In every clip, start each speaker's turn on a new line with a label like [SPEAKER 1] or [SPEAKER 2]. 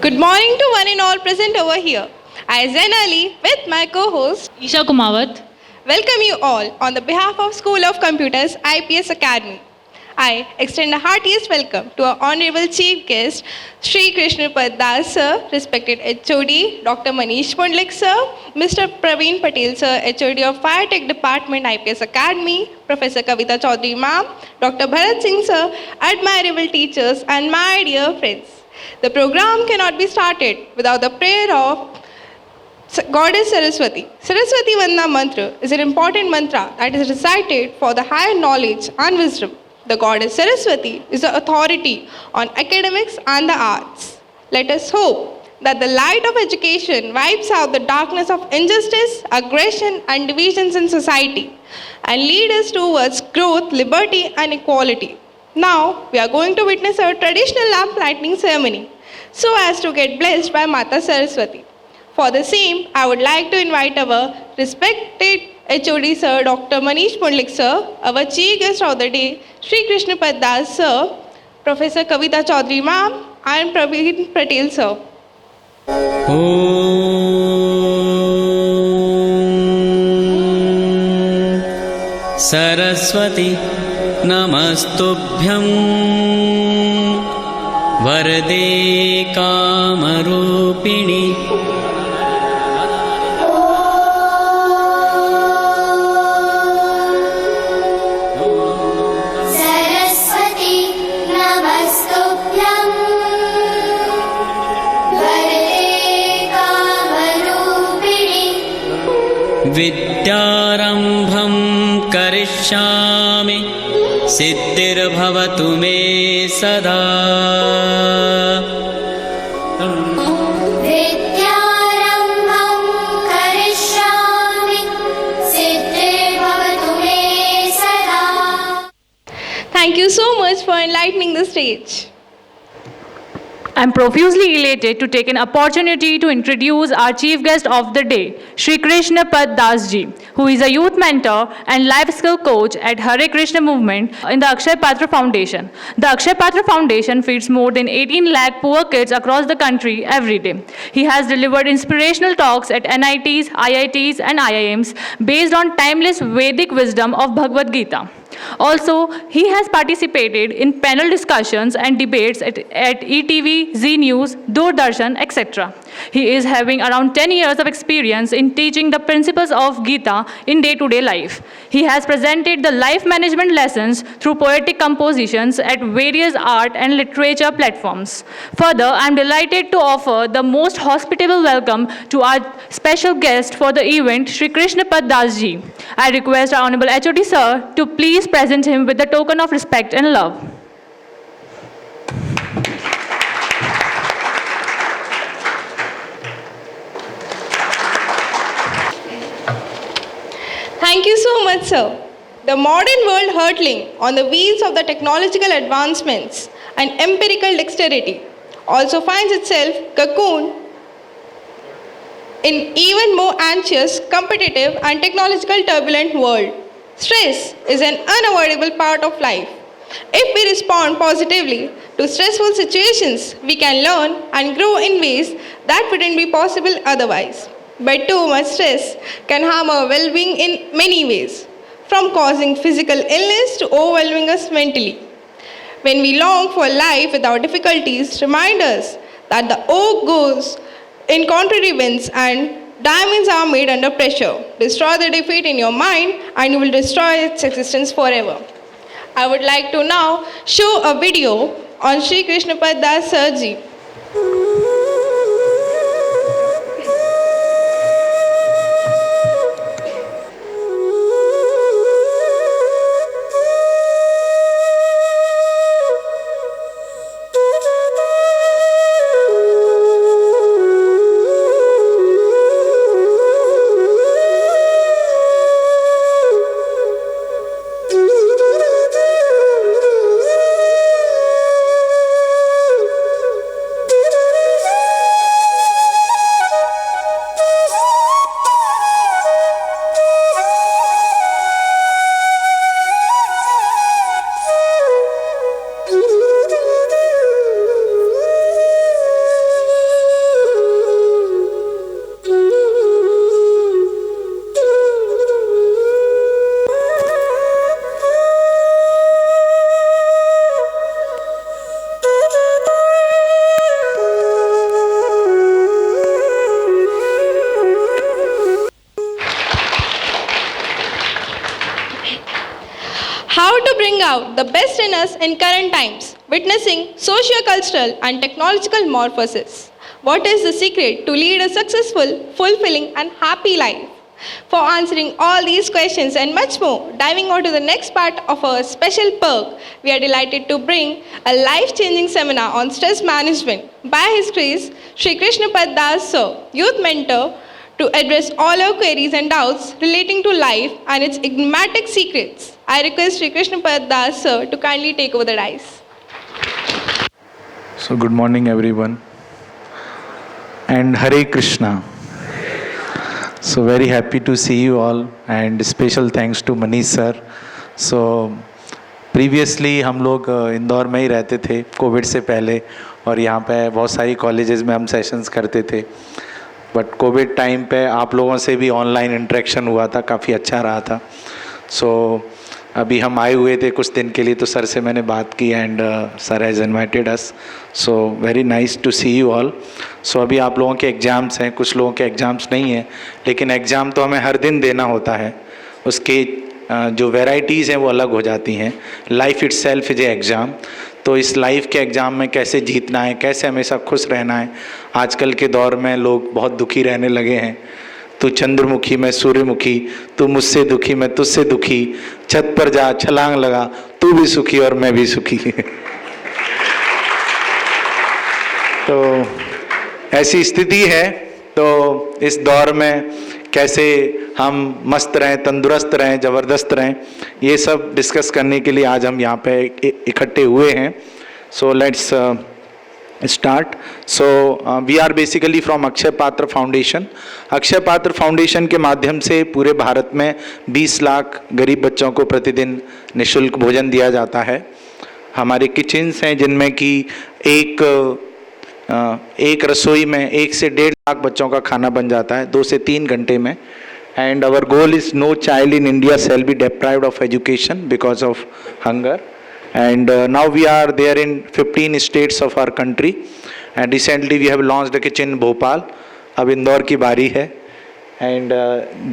[SPEAKER 1] Good morning to one and all present over here. I, Zain Ali, with my co-host,
[SPEAKER 2] Isha Kumawat.
[SPEAKER 1] welcome you all on the behalf of School of Computers IPS Academy. I extend a heartiest welcome to our honorable chief guest, Sri Krishnapad Das sir, respected HOD, Dr. Manish Pundlik sir, Mr. Praveen Patel sir, HOD of Fire Tech Department IPS Academy, Professor Kavita Chaudhary ma'am, Dr. Bharat Singh sir, admirable teachers and my dear friends. The program cannot be started without the prayer of Goddess Saraswati. Saraswati Vandana mantra is an important mantra that is recited for the higher knowledge and wisdom. The Goddess Saraswati is the authority on academics and the arts. Let us hope that the light of education wipes out the darkness of injustice, aggression, and divisions in society and lead us towards growth, liberty, and equality. Now, we are going to witness a traditional lamp lighting ceremony so as to get blessed by Mata Saraswati. For the same, I would like to invite our respected HOD sir, Dr. Manish Pundlik sir, our chief guest of the day, Sri Krishnapad Das sir, Professor Kavita Chaudhary ma'am, and Praveen Patel sir.
[SPEAKER 3] Saraswati नमस्तुभ्यं वरदे कामरूपिणि
[SPEAKER 4] सरस्वती नमस्तुभ्यं वरदे कामरूपिणि
[SPEAKER 3] विद्यारम्भं करिष्यामि सिद्धिर्भवतु मे सदा
[SPEAKER 4] विद्यारम्भं करिष्यामि सिद्धिर्भवतु मे सदा.
[SPEAKER 1] Thank you so much for enlightening the stage.
[SPEAKER 2] I'm profusely elated to take an opportunity to introduce our chief guest of the day, Sri Krishnapad Das ji, who is a youth mentor and life skill coach at Hare Krishna movement in the Akshay Patra Foundation. The Akshay Patra Foundation feeds more than 18 lakh poor kids across the country every day. He has delivered inspirational talks at NITs, IITs and IIMs based on timeless Vedic wisdom of Bhagavad Gita. Also, he has participated in panel discussions and debates at ETV, Z News, Doordarshan, etc. He is having around 10 years of experience in teaching the principles of Gita in day-to-day life. He has presented the life management lessons through poetic compositions at various art and literature platforms. Further, I am delighted to offer the most hospitable welcome to our special guest for the event, Sri Krishnapad Das ji. I request our Honorable HOD Sir to please present him with the token of respect and love.
[SPEAKER 1] Thank you so much, sir. The modern world hurtling on the wheels of the technological advancements and empirical dexterity also finds itself cocooned in even more anxious, competitive, and technological turbulent world. Stress is an unavoidable part of life. If we respond positively to stressful situations, we can learn and grow in ways that wouldn't be possible otherwise. But too much stress can harm our well-being in many ways, from causing physical illness to overwhelming us mentally. When we long for a life without difficulties, remind us that the oak goes in contrary winds and diamonds are made under pressure. Destroy the defeat in your mind and you will destroy its existence forever. I would like to now show a video on Sri Krishnapad Das Sir ji. how to bring out the best in us in current times, witnessing socio-cultural and technological morphosis. What is the secret to lead a successful, fulfilling and happy life? For answering all these questions and much more, diving on to the next part of our special perk, we are delighted to bring a life-changing seminar on stress management by His Grace Sri Krishna Pad Das Sir, youth mentor, to address all our queries and doubts relating to life and its enigmatic secrets. I request Sri Krishna Pad Das Sir to kindly take over the dais.
[SPEAKER 5] So good morning everyone and Hare Krishna. So very happy to see you all and special thanks to Manish sir. So previously हम लोग इंदौर में ही रहते थे Covid से पहले और यहाँ पे बहुत सारी कॉलेजेस में हम सेशंस करते थे, बट कोविड टाइम पे आप लोगों से भी ऑनलाइन इंटरेक्शन हुआ था, काफ़ी अच्छा रहा था. सो अभी हम आए हुए थे कुछ दिन के लिए, तो सर से मैंने बात की and sir has invited us. So very nice to see you all. So अभी आप लोगों के एग्ज़ाम्स हैं, कुछ लोगों के एग्ज़ाम्स नहीं हैं, लेकिन एग्ज़ाम तो हमें हर दिन देना होता है. उसके जो वेराइटीज़ हैं वो अलग हो जाती हैं. Life itself is a exam. तो इस लाइफ के एग्ज़ाम में कैसे जीतना है, कैसे हमेशा खुश रहना है. आजकल के दौर में लोग बहुत दुखी रहने लगे हैं. तू चंद्रमुखी मैं सूर्यमुखी, तू मुझसे दुखी मैं तुझसे दुखी, छत पर जा छलांग लगा, तू भी सुखी और मैं भी सुखी. तो ऐसी स्थिति है. तो इस दौर में कैसे हम मस्त रहें, तंदुरुस्त रहें, ज़बरदस्त रहें, ये सब डिस्कस करने के लिए आज हम यहाँ पे इकट्ठे हुए हैं. So let's start. So we are basically from Akshaya Patra foundation. Akshay Patra foundation के माध्यम से पूरे भारत में 20 लाख गरीब बच्चों को प्रतिदिन निःशुल्क भोजन दिया जाता है. हमारे किचन्स हैं जिनमें कि एक रसोई में 1 से 1.5 लाख बच्चों का खाना बन जाता है 2 से 3 घंटे में. And our goal is no child in India shall be deprived of education because of hunger. And now we are there in 15 states of our country, and recently we have launched a kitchen in Bhopal. अब इंदौर की बारी है. And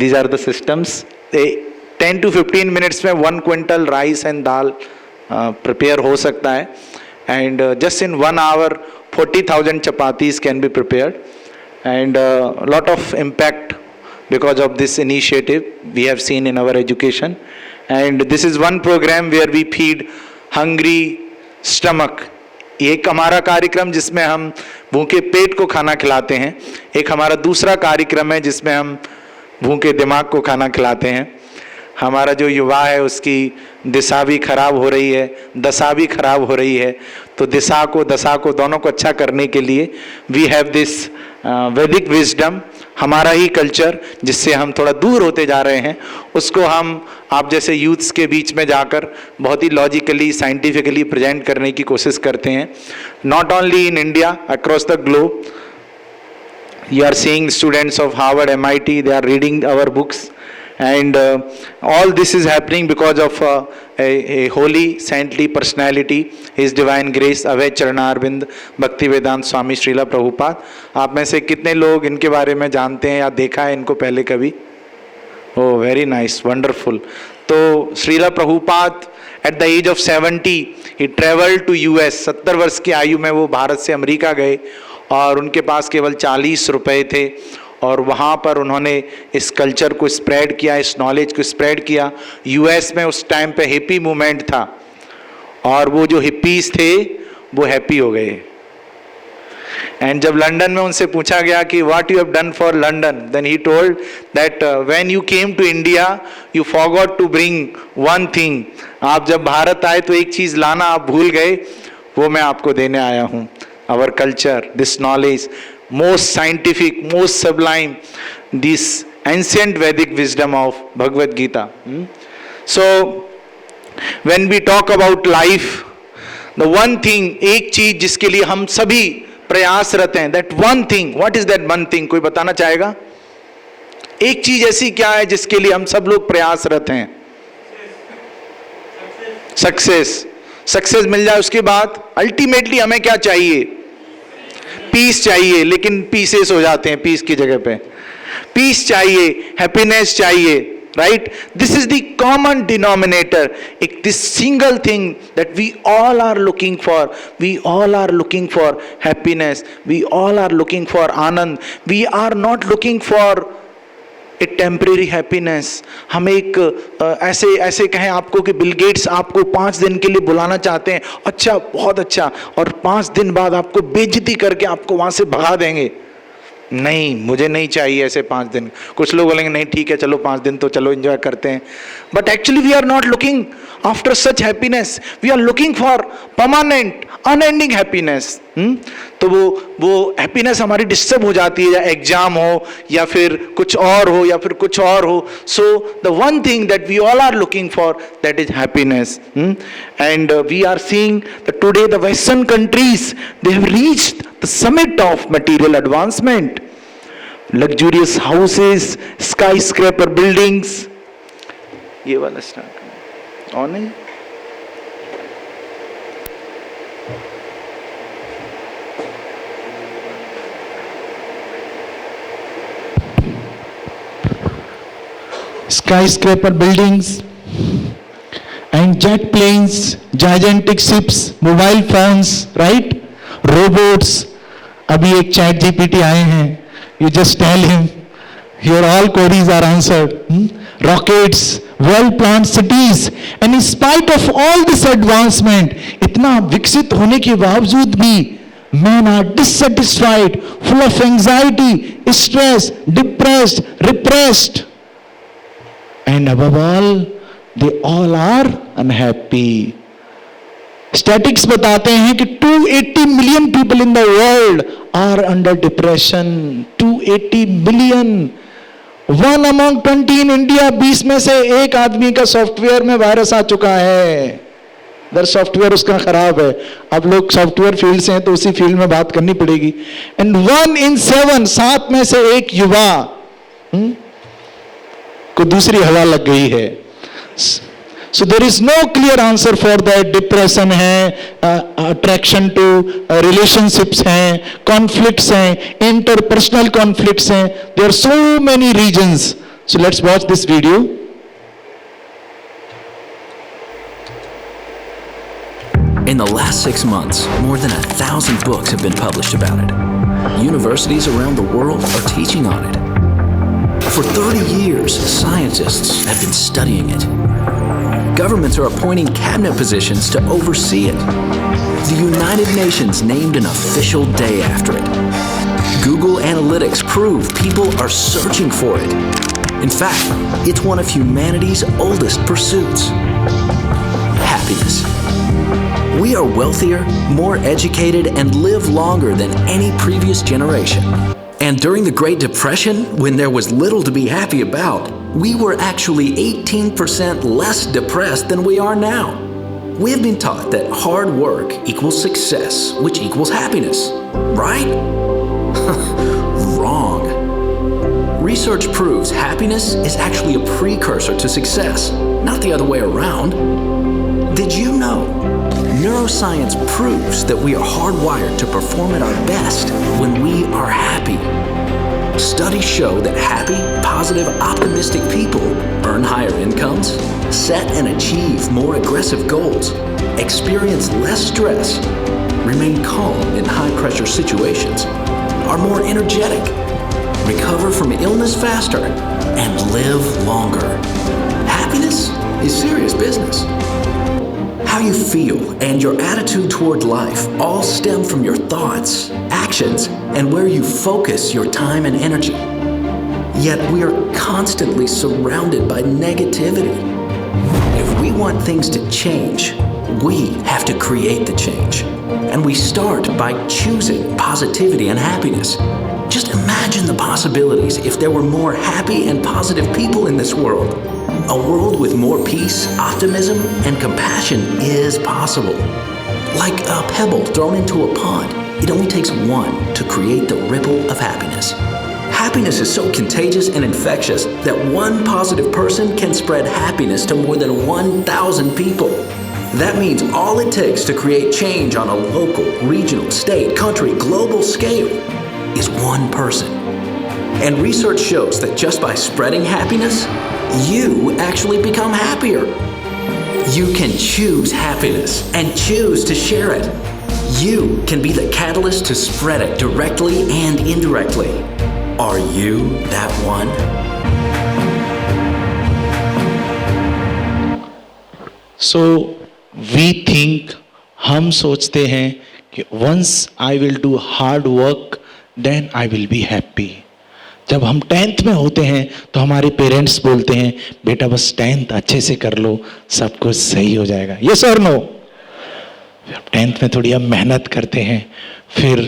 [SPEAKER 5] these are the systems. 10 to 15 minutes में 1 quintal rice and dal prepare हो सकता है. And just in 1 hour 40,000 chapatis can be prepared. And a lot of impact because of this initiative we have seen in our education. And this is one program where we feed hungry stomach. एक हमारा कार्यक्रम जिसमें हम भूखे पेट को खाना खिलाते हैं. एक हमारा दूसरा कार्यक्रम है जिसमें हम भूखे दिमाग को खाना खिलाते हैं. हमारा जो युवा है उसकी दिशा भी खराब हो रही है, दशा भी खराब हो रही है. तो दिशा को दशा को दोनों को अच्छा करने के लिए वी हैव दिस वैदिक विजडम, हमारा ही कल्चर जिससे हम थोड़ा दूर होते जा रहे हैं, उसको हम आप जैसे यूथ्स के बीच में जाकर बहुत ही लॉजिकली साइंटिफिकली प्रेजेंट करने की कोशिश करते हैं. Not only in India, across the globe. You are seeing students of Harvard, MIT, they are reading our books. And all this is happening because of a holy saintly personality, His Divine Grace अभय चरणारविंद भक्ति वेदांत स्वामी श्रीला प्रभुपाद. आप में से कितने लोग इनके बारे में जानते हैं या देखा है इनको पहले कभी? Oh very nice, wonderful. तो Shrila Prabhupada at the age of 70 he travelled to US. 70 वर्ष की आयु में वो भारत से अमेरिका गए और उनके पास केवल 40 रुपये थे. और वहाँ पर उन्होंने इस कल्चर को स्प्रेड किया, इस नॉलेज को स्प्रेड किया. US में उस टाइम पे हिप्पी मूवमेंट था और वो जो हिप्पीज थे वो हैप्पी हो गए. एंड जब लंदन में उनसे पूछा गया कि what you have done for London, then he told that when you came to India you forgot to bring one thing. आप जब भारत आए तो एक चीज़ लाना आप भूल गए, वो मैं आपको देने आया हूँ. Our culture, this knowledge, most scientific, most sublime, this ancient Vedic wisdom of Bhagavad Gita. So when we talk about life, the one thing, एक चीज जिसके लिए हम सभी प्रयासरत हैं, that one thing, what is that one thing? कोई बताना चाहेगा? एक चीज ऐसी क्या है जिसके लिए हम सब लोग प्रयासरत हैं? सक्सेस. सक्सेस मिल जाए उसके बाद अल्टीमेटली हमें क्या चाहिए? पीस चाहिए. लेकिन पीसेस हो जाते हैं पीस की जगह पे. पीस चाहिए, हैप्पीनेस चाहिए. right? This is the common denominator, this single thing that we all are looking for. We all are looking for happiness. We all are looking for anand. We are not looking for A temporary happiness. हम एक ऐसे कहें आपको कि Bill Gates आपको 5 दिन के लिए बुलाना चाहते हैं, अच्छा बहुत अच्छा, और 5 दिन बाद आपको बेइज्जती करके आपको वहां से भगा देंगे. नहीं, मुझे नहीं चाहिए ऐसे 5 दिन. कुछ लोग बोलेंगे नहीं ठीक है चलो 5 दिन तो चलो एंजॉय करते हैं. But actually we are not looking after such happiness. We are looking for permanent unending happiness. तो वो हैप्पीनेस हमारी डिस्टर्ब हो जाती है, या एग्जाम हो या फिर कुछ और हो या फिर कुछ और हो. So the one thing that we all are looking for, that is happiness. And we are seeing that today the western countries they have reached the summit of material advancement. Luxurious houses, skyscraper buildings. ये वाला start on है.
[SPEAKER 6] skyscraper buildings and jet planes, gigantic ships, mobile phones, right? Robots. अभी एक chat GPT आए हैं. You just tell him, your all queries are answered. Rockets, well-planned cities, and in spite of all this advancement, इतना विकसित होने के बावजूद भी men are dissatisfied, full of anxiety, stress, depressed, repressed. And above all, they all are unhappy. Statistics बताते हैं कि 280 million people in the world are under depression. 280 million. 1 among 20 in India. 20 में से एक आदमी का सॉफ्टवेयर में वायरस आ चुका है. अगर सॉफ्टवेयर उसका खराब है, आप लोग सॉफ्टवेयर फील्ड से हैं तो उसी फील्ड में बात करनी पड़ेगी. एंड 1 in 7, 7 में से एक युवा को दूसरी हवा लग गई है. So there is no clear answer for that. Depression है, अट्रैक्शन टू रिलेशनशिप्स हैं, कॉन्फ्लिक्ट्स हैं, इंटरपर्सनल कॉन्फ्लिक्ट्स हैं. There are so many reasons. So let's watch this video.
[SPEAKER 7] In the last 6 months, more than 1,000 books have been published about it. Universities around the world are teaching on it. For 30 years, scientists have been studying it. Governments are appointing cabinet positions to oversee it. The United Nations named an official day after it. Google Analytics prove people are searching for it. In fact, it's one of humanity's oldest pursuits. Happiness. We are wealthier, more educated, and live longer than any previous generation. And during the Great Depression, when there was little to be happy about, we were actually 18% less depressed than we are now. We have been taught that hard work equals success, which equals happiness, right? Wrong. Research proves happiness is actually a precursor to success, not the other way around. Did you know? Neuroscience proves that we are hardwired to perform at our best when we are happy. Studies show that happy, positive, optimistic people earn higher incomes, set and achieve more aggressive goals, experience less stress, remain calm in high-pressure situations, are more energetic, recover from illness faster, and live longer. Happiness is serious business. How you feel and your attitude toward life all stem from your thoughts, actions, and where you focus your time and energy. Yet we are constantly surrounded by negativity. If we want things to change, we have to create the change. And we start by choosing positivity and happiness. Just imagine the possibilities if there were more happy and positive people in this world. A world with more peace, optimism, and compassion is possible. Like a pebble thrown into a pond, it only takes one to create the ripple of happiness. Happiness is so contagious and infectious that one positive person can spread happiness to more than 1,000 people. That means all it takes to create change on a local, regional, state, country, global scale is one person. And research shows that just by spreading happiness, you actually become happier. You can choose happiness and choose to share it. You can be the catalyst to spread it directly and indirectly. Are you that one?
[SPEAKER 6] So we think, हम सोचते हैं कि once I will do hard work, then I will be happy. जब हम 10th में होते हैं तो हमारे पेरेंट्स बोलते हैं बेटा बस 10th अच्छे से कर लो, सब कुछ सही हो जाएगा. यस और नो? 10th में थोड़ी हम मेहनत करते हैं, फिर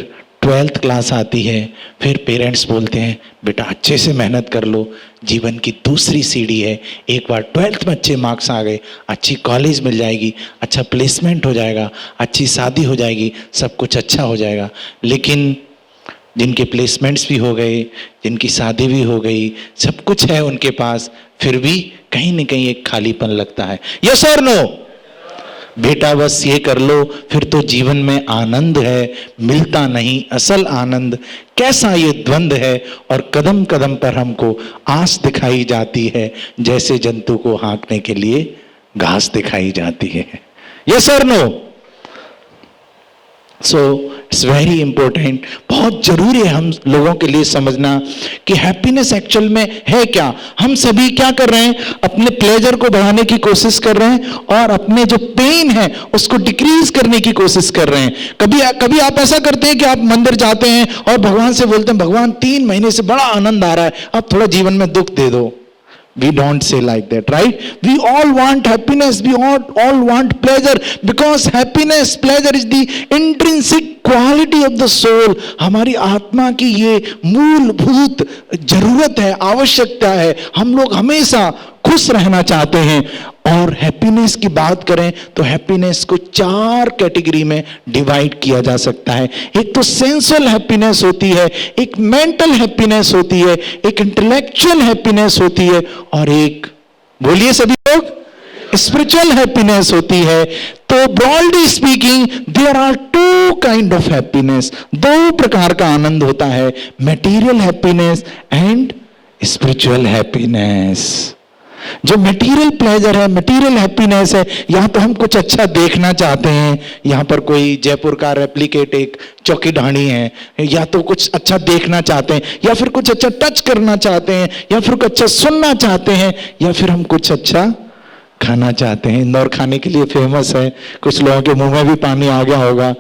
[SPEAKER 6] 12th क्लास आती है, फिर पेरेंट्स बोलते हैं बेटा अच्छे से मेहनत कर लो, जीवन की दूसरी सीढ़ी है. एक बार 12th में अच्छे मार्क्स आ गए, अच्छी कॉलेज मिल जाएगी, अच्छा प्लेसमेंट हो जाएगा, अच्छी शादी हो जाएगी, सब कुछ अच्छा हो जाएगा. लेकिन जिनके प्लेसमेंट्स भी हो गए, जिनकी शादी भी हो गई, सब कुछ है उनके पास, फिर भी कहीं न कहीं एक खालीपन लगता है. यस और नो? बेटा बस ये कर लो, फिर तो जीवन में आनंद है, मिलता नहीं असल आनंद. कैसा ये द्वंद है, और कदम कदम पर हमको आस दिखाई जाती है, जैसे जंतु को हाँकने के लिए घास दिखाई जाती है. यस और no? So it's very important, बहुत जरूरी है हम लोगों के लिए समझना कि हैप्पीनेस एक्चुअल में है क्या. हम सभी क्या कर रहे हैं, अपने प्लेजर को बढ़ाने की कोशिश कर रहे हैं और अपने जो पेन है उसको डिक्रीज करने की कोशिश कर रहे हैं. कभी आप ऐसा करते हैं कि आप मंदिर जाते हैं और भगवान से बोलते हैं भगवान 3 महीने से बड़ा आनंद आ रहा है, आप थोड़ा जीवन में दुख दे दो. We don't say like that, right? We all want happiness, we all want pleasure, because happiness, pleasure is the intrinsic quality of the soul. हमारी आत्मा की ये मूलभूत जरूरत है, आवश्यकता है. हम लोग हमेशा खुश रहना चाहते हैं. और हैप्पीनेस की बात करें तो हैप्पीनेस को 4 कैटेगरी में डिवाइड किया जा सकता है. एक तो सेंसुअल हैप्पीनेस होती है, एक मेंटल हैप्पीनेस होती है, एक इंटेलेक्चुअल हैप्पीनेस होती है, और एक, बोलिए सभी लोग, स्पिरिचुअल हैप्पीनेस होती है. तो broadly speaking there are 2 kind of happiness. 2 प्रकार का आनंद होता है, material happiness and spiritual happiness. जो मटेरियल प्लेजर है, मटेरियल हैप्पीनेस है, यहां तो हम कुछ अच्छा देखना चाहते हैं. यहां पर कोई जयपुर का रेप्लिकेट एक चौकी ढाणी है, या तो कुछ अच्छा देखना चाहते हैं, या फिर कुछ अच्छा टच करना चाहते हैं, या फिर कुछ अच्छा सुनना चाहते हैं, या फिर हम कुछ अच्छा खाना चाहते हैं. इंदौर खाने के लिए फेमस है, कुछ लोगों के मुंह में भी पानी आ गया होगा.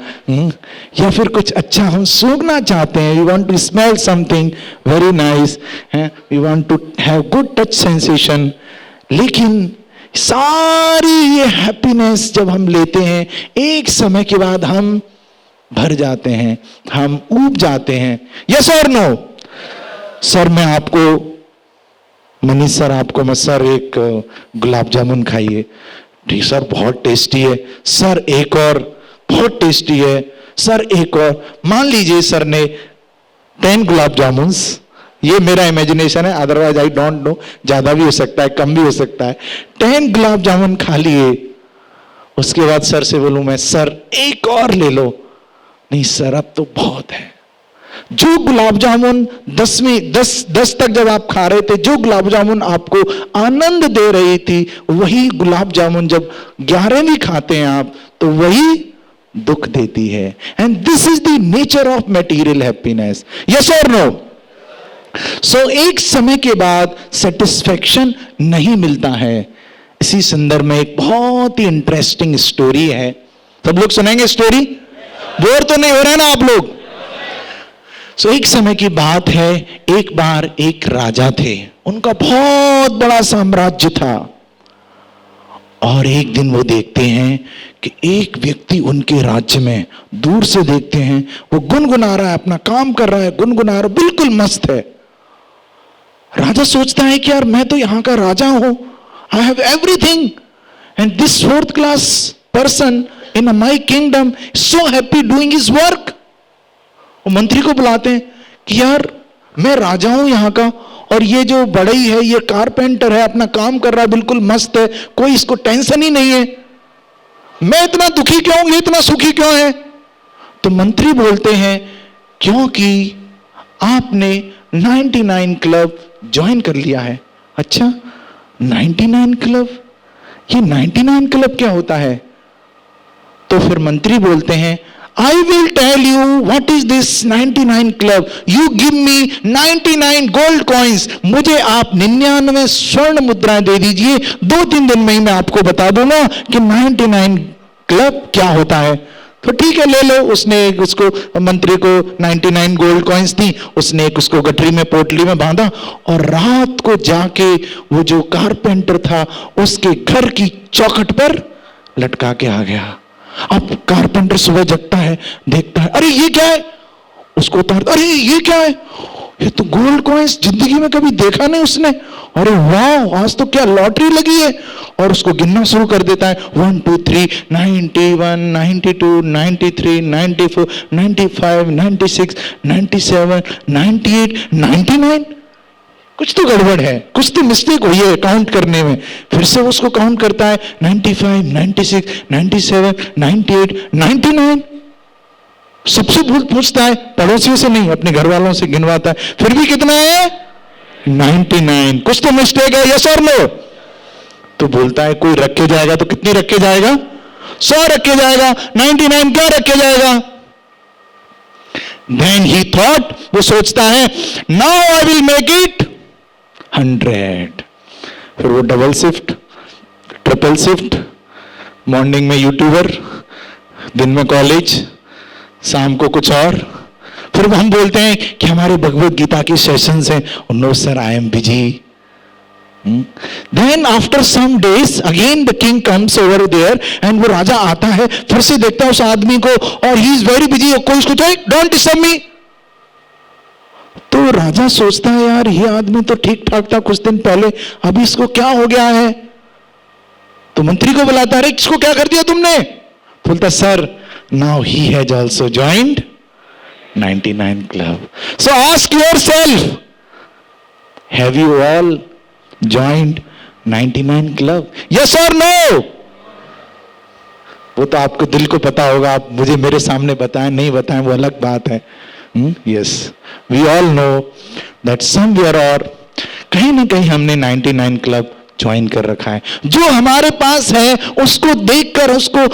[SPEAKER 6] या फिर कुछ अच्छा हम सूंघना चाहते हैं, we want to smell something very nice, we want to have good touch sensation. लेकिन सारी ये हैप्पीनेस जब हम लेते हैं, एक समय के बाद हम भर जाते हैं, हम ऊब जाते हैं. यस और नो? सर मैं आपको, मनीष सर आपको, मैं सर एक गुलाब जामुन खाइए. ठीक सर, बहुत टेस्टी है. सर एक और, बहुत टेस्टी है. सर एक और. मान लीजिए सर ने 10 गुलाब जामुन, ये मेरा इमेजिनेशन है, अदरवाइज आई डोंट नो, ज्यादा भी हो सकता है, कम भी हो सकता है. 10 गुलाब जामुन खा लिए. उसके बाद सर से बोलूं मैं, सर एक और ले लो. नहीं सर अब तो बहुत है. जो गुलाब जामुन 10 तक जब आप खा रहे थे, जो गुलाब जामुन आपको आनंद दे रही थी, वही गुलाब जामुन जब 11वीं खाते हैं आप, तो वही दुख देती है. And this is the nature of material happiness. Yes और नो? सो एक समय के बाद सेटिस्फेक्शन नहीं मिलता है. इसी संदर्भ में एक बहुत ही इंटरेस्टिंग स्टोरी है. सब लोग सुनेंगे स्टोरी? बोर तो नहीं हो रहा ना आप लोग? सो एक समय की बात है, एक बार एक राजा थे, उनका बहुत बड़ा साम्राज्य था. और एक दिन वो देखते हैं कि एक व्यक्ति उनके राज्य में, दूर से देखते हैं, वो गुनगुना रहा है, अपना काम कर रहा है, गुनगुना रहा है, बिल्कुल मस्त है. राजा सोचता है कि यार मैं तो यहां का राजा हूं, I have everything, and this 4th class person in my kingdom so happy doing his work. वो मंत्री को बुलाते हैं कि यार मैं राजा हूं यहां का, और ये जो बढ़ई है, ये कारपेंटर है, अपना काम कर रहा है, बिल्कुल मस्त है, कोई इसको टेंशन ही नहीं है. मैं इतना दुखी क्यों हूं, ये इतना सुखी क्यों है? तो मंत्री बोलते हैं क्योंकि आपने 99 क्लब ज्वाइन कर लिया है. अच्छा 99 क्लब, ये 99 क्लब क्या होता है? तो फिर मंत्री बोलते हैं, I will tell you what is this 99 club, you give me 99 gold coins, मुझे आप 99 स्वर्ण मुद्राएं दे दीजिए, 2-3 दिन में ही मैं आपको बता दूंगा कि 99 क्लब क्या होता है। तो ठीक है, ले लो। उसने उसको मंत्री को 99 गोल्ड कॉइन्स दी, उसने एक उसको गठरी में पोटली में बांधा और रात को जाके वो जो कारपेंटर था उसके घर की चौखट पर लटका के आ गया। अब कारपेंटर सुबह जगता है, देखता है, अरे ये क्या है, उसको उतारता, अरे ये क्या है, ये तो गोल्ड कॉइन्स, जिंदगी में कभी देखा नहीं उसने, अरे वाह आज तो क्या लॉटरी लगी है, और उसको गिनना शुरू कर देता है, 1 2 3 91 92 93 94 95 96 97 98 99। कुछ तो गड़बड़ है, कुछ तो मिस्टेक हुई है काउंट करने में। फिर से उसको काउंट करता है, 95 96 97 98 99। सबसे पूछता है, पड़ोसियों से नहीं, अपने घर वालों से गिनवाता है, फिर भी कितना है? 99। कुछ तो मिस्टेक है, यस और नो? तो बोलता है कोई रख के जाएगा तो कितनी रख के जाएगा? 100 रख के जाएगा, 99 क्या रख के जाएगा? Then he thought, वो सोचता है, now I will make it 100। फिर वो double shift, triple shift, morning में यूट्यूबर, दिन में कॉलेज, शाम को कुछ और। फिर हम बोलते हैं कि हमारे भगवत गीता के सेशंस हैं, no sir I am busy. Then after some days again the king comes over there and वो राजा आता है, फिर से देखता है उस आदमी को और he is very busy, कोई उसको चाहे don't disturb me। तो राजा सोचता है यार ये आदमी तो ठीक ठाक था कुछ दिन पहले, अभी इसको क्या हो गया है? तो मंत्री को बुलाता है, अरे इसको क्या कर दिया तुमने? बोलता sir now he has also joined 99 club। So ask yourself, have you all joined 99 club? Yes or no? वो तो आपको दिल को पता होगा, आप मुझे मेरे सामने बताएं नहीं बताएं वो अलग बात है। Yes, we all know that somewhere or कहीं ना कहीं हमने 99 क्लब ज्वाइन कर रखा है। जो हमारे पास है उसको देखकर, उसको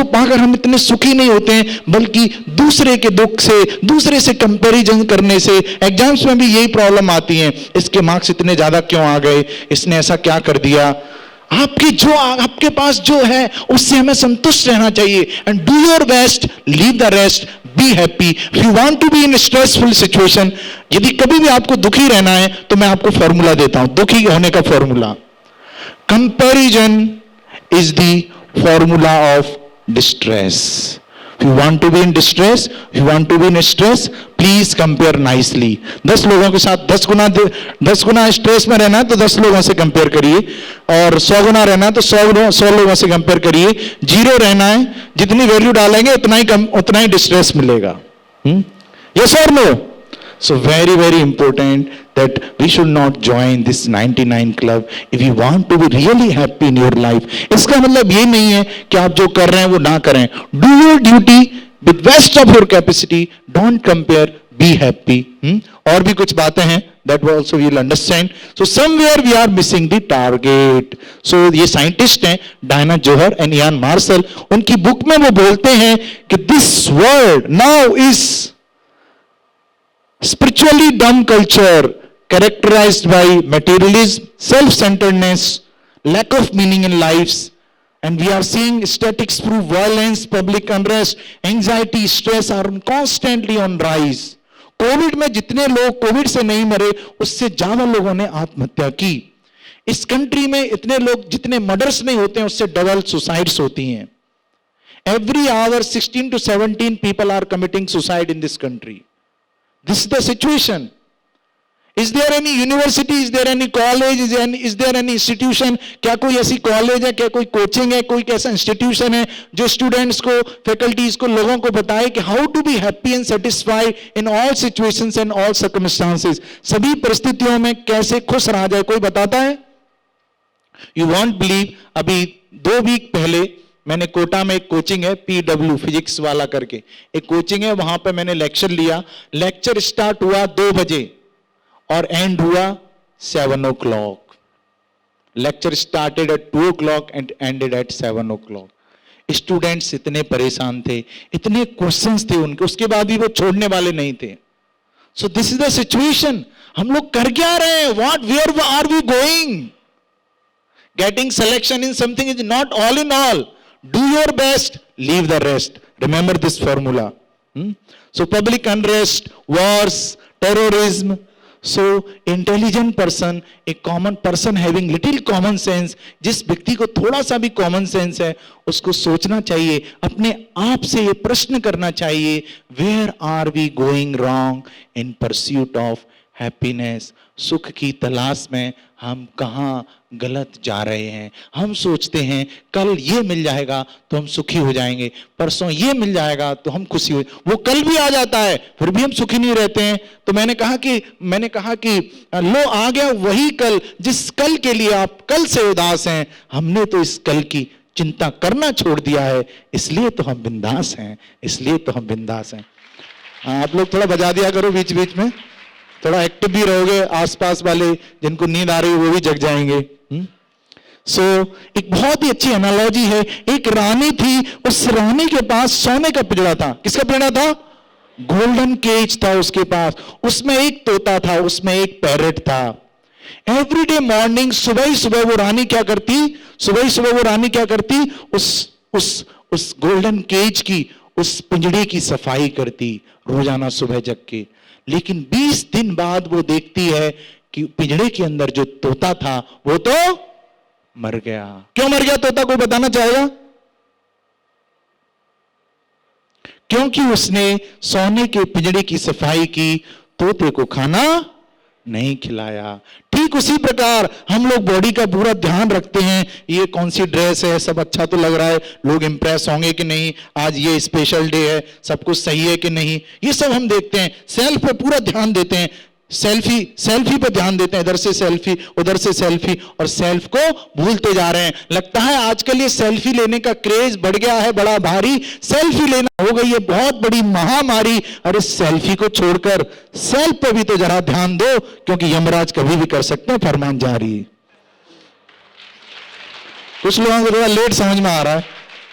[SPEAKER 6] पाकर हम इतने सुखी नहीं होते हैं, बल्कि दूसरे के दुख से, दूसरे से कंपैरिजन करने से। एग्जाम्स में भी यही प्रॉब्लम आती है, इसके मार्क्स इतने ज्यादा क्यों आ गए, इसने ऐसा क्या कर दिया। आपके पास जो है उससे हमें संतुष्ट रहना चाहिए। And do your best, leave the rest, be happy. If you want to be in stressful situation, यदि कभी भी आपको दुखी रहना है तो मैं आपको फॉर्मूला देता हूं, दुखी होने का formula. Comparison is the formula of distress. If you want to be in distress, if you want to be in stress, please compare nicely। 10 लोगों के साथ 10 गुना स्ट्रेस में रहना है तो 10 लोगों से कंपेयर करिए, और 100 गुना रहना है तो 100 लोगों से कंपेयर करिए। 0 रहना है, जितनी वैल्यू डालेंगे उतना ही डिस्ट्रेस मिलेगा। यस और no? So very important that we should not join this 99 club if you want to be really happy in your life। इसका मतलब ये नहीं है कि आप जो कर रहे हैं वो ना करें। Do your duty with best of your capacity, don't compare, be happy। और भी कुछ बातें हैं that also we will understand। So somewhere we are missing the target। So ये साइंटिस्ट हैं Danah Zohar and Ian Marshall, उनकी book में वो बोलते हैं कि this world now is spiritually dumb culture characterized by materialism, self-centeredness, lack of meaning in lives, and we are seeing statistics prove violence, public unrest, anxiety, stress are constantly on rise। Covid में जितने लोग Covid से नहीं मरे उससे ज्यादा लोगों ने आत्महत्या की। इस कंट्री में इतने लोग जितने मर्डर्स नहीं होते हैं उससे डबल सुसाइड्स होती हैं। Every hour 16 to 17 people are committing suicide in this country। This is the situation। Is there any university, is there any college, is there any institution? क्या कोई ऐसी कॉलेज है, क्या कोई कोचिंग है, कोई ऐसा इंस्टीट्यूशन है जो स्टूडेंट्स को, फैकल्टीज को, लोगों को बताए कि how to be happy and satisfied in all situations and all circumstances, सभी परिस्थितियों में कैसे खुश रहा जाए, कोई बताता है? यू वॉन्ट बिलीव, अभी 2 वीक पहले मैंने कोटा में एक कोचिंग है PW फिजिक्स वाला करके एक कोचिंग है, वहां पे मैंने लेक्चर लिया। लेक्चर स्टार्ट हुआ 2 बजे और एंड हुआ 7 o'clock। Lecture started at 2 o'clock and ended at 7 o'clock. Students इतने परेशान थे, इतने क्वेश्चंस थे उनके, उसके बाद भी वो छोड़ने वाले नहीं थे. So this is the situation. हम लोग कर क्या रहे हैं? What, where are we going? Getting selection in something is not all in all. Do your best, leave the rest. Remember this formula. So public unrest, wars, terrorism. So intelligent person, a common person having little common sense, जिस व्यक्ति को थोड़ा सा भी common sense है, उसको सोचना चाहिए, अपने आप से ये प्रश्न करना चाहिए, where are we going wrong in pursuit of happiness? सुख की तलाश में हम कहाँ गलत जा रहे हैं? हम सोचते हैं कल ये मिल जाएगा तो हम सुखी हो जाएंगे, परसों ये मिल जाएगा तो हम खुशी हो, वो कल भी आ जाता है फिर भी हम सुखी नहीं रहते हैं. तो मैंने कहा कि लो आ गया वही कल जिस कल के लिए आप कल से उदास हैं. हमने तो इस कल की चिंता करना छोड़ दिया है, इसलिए तो हम बिंदास हैं, इसलिए तो हम बिंदास हैं. आप लोग थोड़ा बजा दिया करो बीच बीच में, थोड़ा एक्टिव भी रहोगे, आसपास वाले जिनको नींद आ रही है वो भी जग जाएंगे. सो एक बहुत ही अच्छी एनालॉजी है. एक रानी थी, उस रानी के पास सोने का पिंजरा था. किसका पिंजरा था? गोल्डन केज था उसके पास. उसमें एक तोता था, उसमें एक पैरेट था. एवरीडे मॉर्निंग सुबह ही सुबह वो रानी क्या करती? उस गोल्डन केज की, उस पिंजरे की सफाई करती रोजाना सुबह जग के. लेकिन 20 दिन बाद वो देखती है कि पिंजरे के अंदर जो तोता था वो तो मर गया. क्यों मर गया तोता? कोई बताना चाहेगा? क्योंकि उसने सोने के पिंजरे की सफाई की, तोते को खाना नहीं खिलाया. ठीक उसी प्रकार हम लोग बॉडी का पूरा ध्यान रखते हैं. ये कौन सी ड्रेस है, सब अच्छा तो लग रहा है, लोग इंप्रेस होंगे कि नहीं, आज ये स्पेशल डे है, सब कुछ सही है कि नहीं, ये सब हम देखते हैं. सेल्फ पे पूरा ध्यान देते हैं, सेल्फी पे ध्यान देते हैं, इधर से सेल्फी उधर से सेल्फी, और सेल्फ को भूलते जा रहे हैं. लगता है आजकल ये सेल्फी लेने का क्रेज बढ़ गया है, बड़ा भारी. सेल्फी लेना हो गई है बहुत बड़ी महामारी. अरे सेल्फी को छोड़कर सेल्फ पे भी तो जरा ध्यान दो, क्योंकि यमराज कभी भी कर सकते हैं फरमान जारी. कुछ लोगों को थोड़ा लेट समझ में आ रहा है,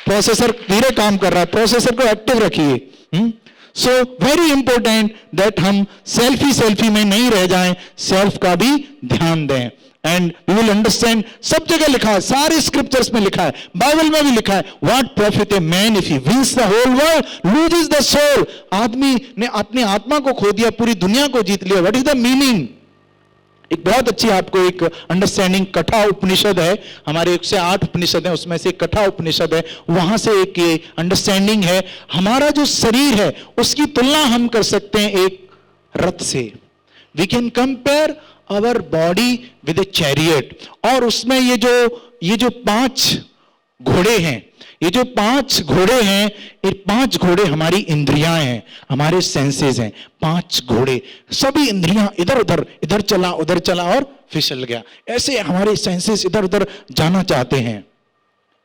[SPEAKER 6] प्रोसेसर धीरे काम कर रहा है, प्रोसेसर को एक्टिव रखिए. सो वेरी इंपॉर्टेंट दैट हम सेल्फी में नहीं रह जाएं, सेल्फ का भी ध्यान दें. And we will understand. सब जगह लिखा है, सारे स्क्रिप्चर्स में लिखा है, बाइबल में भी लिखा है, what profit a man if he wins the whole world loses the soul. आदमी ने अपनी आत्मा को खो दिया, पूरी दुनिया को जीत लिया. What is the meaning? एक बहुत अच्छी आपको एक अंडरस्टैंडिंग कथा उपनिषद है, हमारे 108 उपनिषद है, उसमें से एक कथा उपनिषद है, वहां से एक ये अंडरस्टैंडिंग है. हमारा जो शरीर है उसकी तुलना हम कर सकते हैं एक रथ से. We can compare our body with a chariot. और उसमें ये जो 5 घोड़े हैं, ये जो 5 घोड़े हैं, ये 5 घोड़े हमारी इंद्रियां हैं, हमारे सेंसेस हैं. 5 घोड़े, सभी इंद्रियां इधर चला और फिसल गया. ऐसे हमारे सेंसेस इधर उधर जाना चाहते हैं.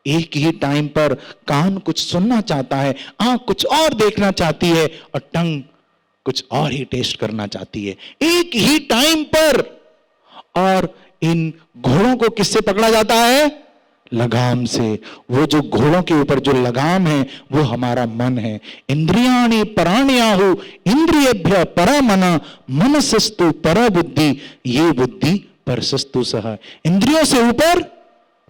[SPEAKER 6] एक ही टाइम पर कान कुछ सुनना चाहता है, आंख कुछ और देखना चाहती है, और टंग कुछ और ही टेस्ट करना चाहती है एक ही टाइम पर. और इन घोड़ों को किससे पकड़ा जाता है? लगाम से. वो जो घोड़ों के ऊपर जो लगाम है वो हमारा मन है. इंद्रियाणि पराण्याहु इंद्रियेभ्यः परमना मनसस्तु परबुद्धि ये बुद्धि परसस्तु सह. इंद्रियों से ऊपर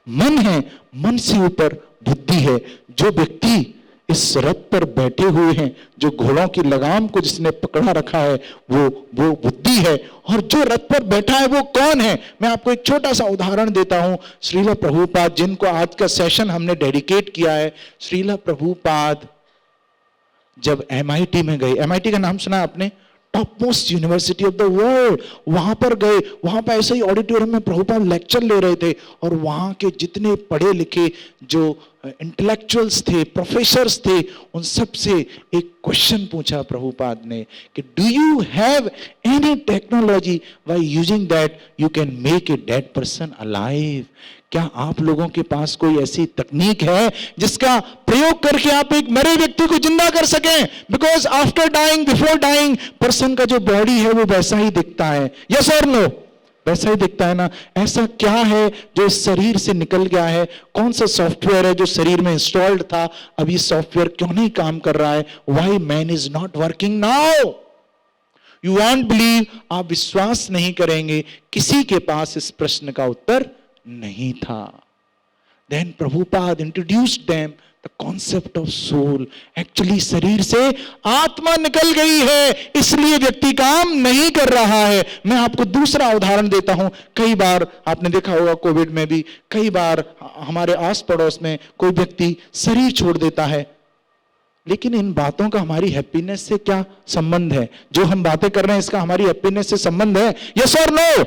[SPEAKER 6] मन है, मन से ऊपर बुद्धि है. जो व्यक्ति इस रथ पर बैठे हुए हैं, जो घोड़ों की लगाम को जिसने पकड़ा रखा है वो बुद्धि है. और जो रथ पर बैठा है वो कौन है? मैं आपको एक छोटा सा उदाहरण देता हूं. श्रीला प्रभुपाद, जिनको आज का सेशन हमने डेडिकेट किया है, श्रीला प्रभुपाद जब MIT में गए, MIT का नाम सुना आपने? Top most university of the world. वहां पर गए, वहां पर ऐसे ही ऑडिटोरियम में प्रभुपाद लेक्चर ले रहे थे, और वहां के जितने पढ़े लिखे जो इंटेलेक्चुअल्स थे, प्रोफेसर्स थे, उन सब से एक क्वेश्चन पूछा प्रभुपाद ने कि do you have any technology by using that you can make a dead person alive? क्या आप लोगों के पास कोई ऐसी तकनीक है जिसका प्रयोग करके आप एक मरे व्यक्ति को जिंदा कर सकें? Because after dying, before dying, person का जो बॉडी है वो वैसा ही दिखता है. यस और नो? वैसा ही दिखता है ना। ऐसा क्या है जो इस शरीर से निकल गया है? कौन सा सॉफ्टवेयर है जो शरीर में इंस्टॉल्ड था, अब ये सॉफ्टवेयर क्यों नहीं काम कर रहा है? Why man is not working now? You won't believe, आप विश्वास नहीं करेंगे, किसी के पास इस प्रश्न का उत्तर नहीं था। Then Prabhupada introduced them the concept of soul. Actually शरीर से आत्मा निकल गई है, इसलिए व्यक्ति काम नहीं कर रहा है। मैं आपको दूसरा उदाहरण देता हूं। कई बार आपने देखा होगा, कोविड में भी कई बार हमारे आस पड़ोस में कोई व्यक्ति शरीर छोड़ देता है, लेकिन इन बातों का हमारी हैप्पीनेस से क्या संबंध है? जो हम बातें कर रहे हैं इसका हमारी हैप्पीनेस से संबंध है? यस और नो?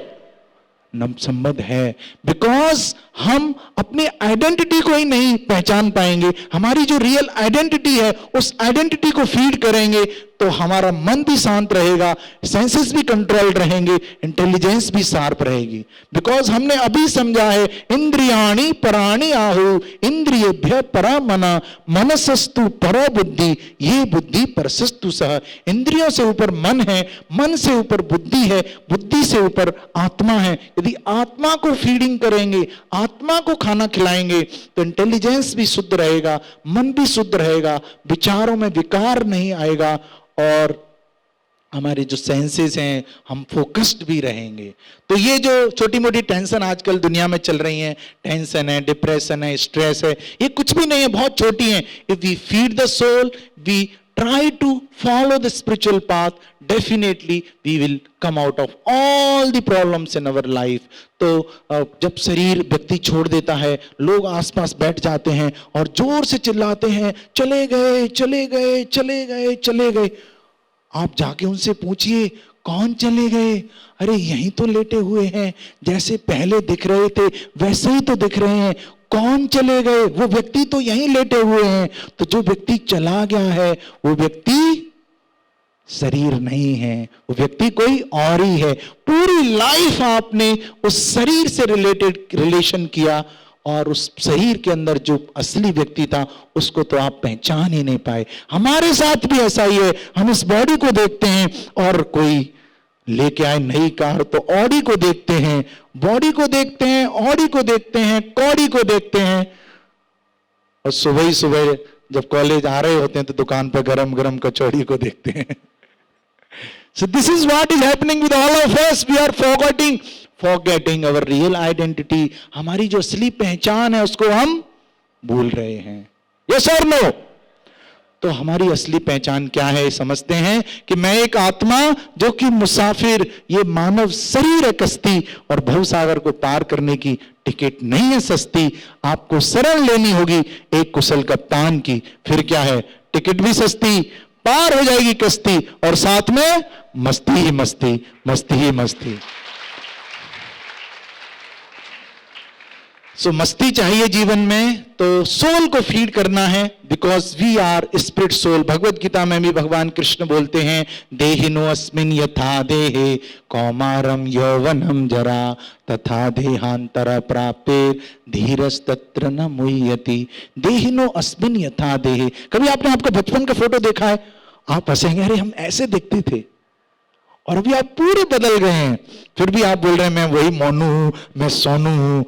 [SPEAKER 6] संबंध है। बिकॉज हम अपनी आइडेंटिटी को ही नहीं पहचान पाएंगे। हमारी जो रियल आइडेंटिटी है उस आइडेंटिटी को फीड करेंगे तो हमारा मन भी शांत रहेगा, सेंसेस भी कंट्रोल्ड रहेंगे, इंटेलिजेंस भी शार्प रहेगी। बिकॉज हमने अभी समझा है, इंद्रियाणि पराणि आहु इंद्रियेभ्य परा मना मनसस्तु परो बुद्धि ये बुद्धि परसस्तु सह। इंद्रियों से ऊपर मन है, मन से ऊपर बुद्धि है, बुद्धि से ऊपर आत्मा है। यदि आत्मा को फीडिंग करेंगे, आत्मा को खाना खिलाएंगे तो इंटेलिजेंस भी शुद्ध रहेगा, मन भी शुद्ध रहेगा, विचारों में विकार नहीं आएगा और हमारे जो सेंसेस हैं हम फोकस्ड भी रहेंगे। तो ये जो छोटी मोटी टेंशन आजकल दुनिया में चल रही हैं, टेंशन है, डिप्रेशन है, स्ट्रेस है, ये कुछ भी नहीं है, बहुत छोटी है। If we feed the soul, we try to follow the spiritual path, definitely we will come out of all the problems in our life. तो जब शरीर व्यक्ति छोड़ देता है, लोग आसपास बैठ जाते हैं और जोर से चिल्लाते हैं, चले गए चले गए चले गए चले गए। आप जाके उनसे पूछिए कौन चले गए? अरे यहीं तो लेटे हुए हैं, जैसे पहले दिख रहे थे वैसे ही तो दिख रहे हैं। कौन चले गए? वो व्यक्ति तो यहीं लेटे हुए हैं। तो जो व्यक्ति चला गया है वो व्यक्ति शरीर नहीं है, वो व्यक्ति कोई और ही है। पूरी लाइफ आपने उस शरीर से रिलेटेड रिलेशन किया और उस शरीर के अंदर जो असली व्यक्ति था उसको तो आप पहचान ही नहीं पाए। हमारे साथ भी ऐसा ही है। हम इस बॉडी को देखते हैं और कोई लेके आए नई कार तो ऑडी को देखते हैं, बॉडी को देखते हैं, ऑडी को देखते हैं, कॉडी को देखते हैं, और सुबह ही सुबह जब कॉलेज आ रहे होते हैं तो दुकान पर गरम गरम कचौड़ी को देखते हैं। So this is what is happening with all of us. We are forgetting our real identity. हमारी जो असली पहचान है उसको हम भूल रहे हैं। Yes or no? तो हमारी असली पहचान क्या है? समझते हैं कि मैं एक आत्मा जो कि मुसाफिर, ये मानव शरीर है कश्ती, और भवसागर को पार करने की टिकट नहीं है सस्ती। आपको शरण लेनी होगी एक कुशल कप्तान की, फिर क्या है, टिकट भी सस्ती, पार हो जाएगी कश्ती, और साथ में मस्ती ही मस्ती, मस्ती ही मस्ती। सो मस्ती चाहिए जीवन में, तो सोल को फीड करना है, because we are spirit soul. Bhagavad Gita में भी भगवान कृष्ण बोलते हैं, देहिनो अस्मिन यथा देहे कौमारम यौवनम जरा तथा देहांतर प्राप्ते धीरस तत्र न मुह्यति। देहिनो अस्मिन यथा देहे। कभी आपने आपका बचपन का फोटो देखा है? आप हंसेंगे, अरे हम ऐसे दिखते थे और अभी आप पूरे बदल गए हैं। फिर भी आप बोल रहे हैं मैं वही मोनू हूं, मैं सोनू हूं,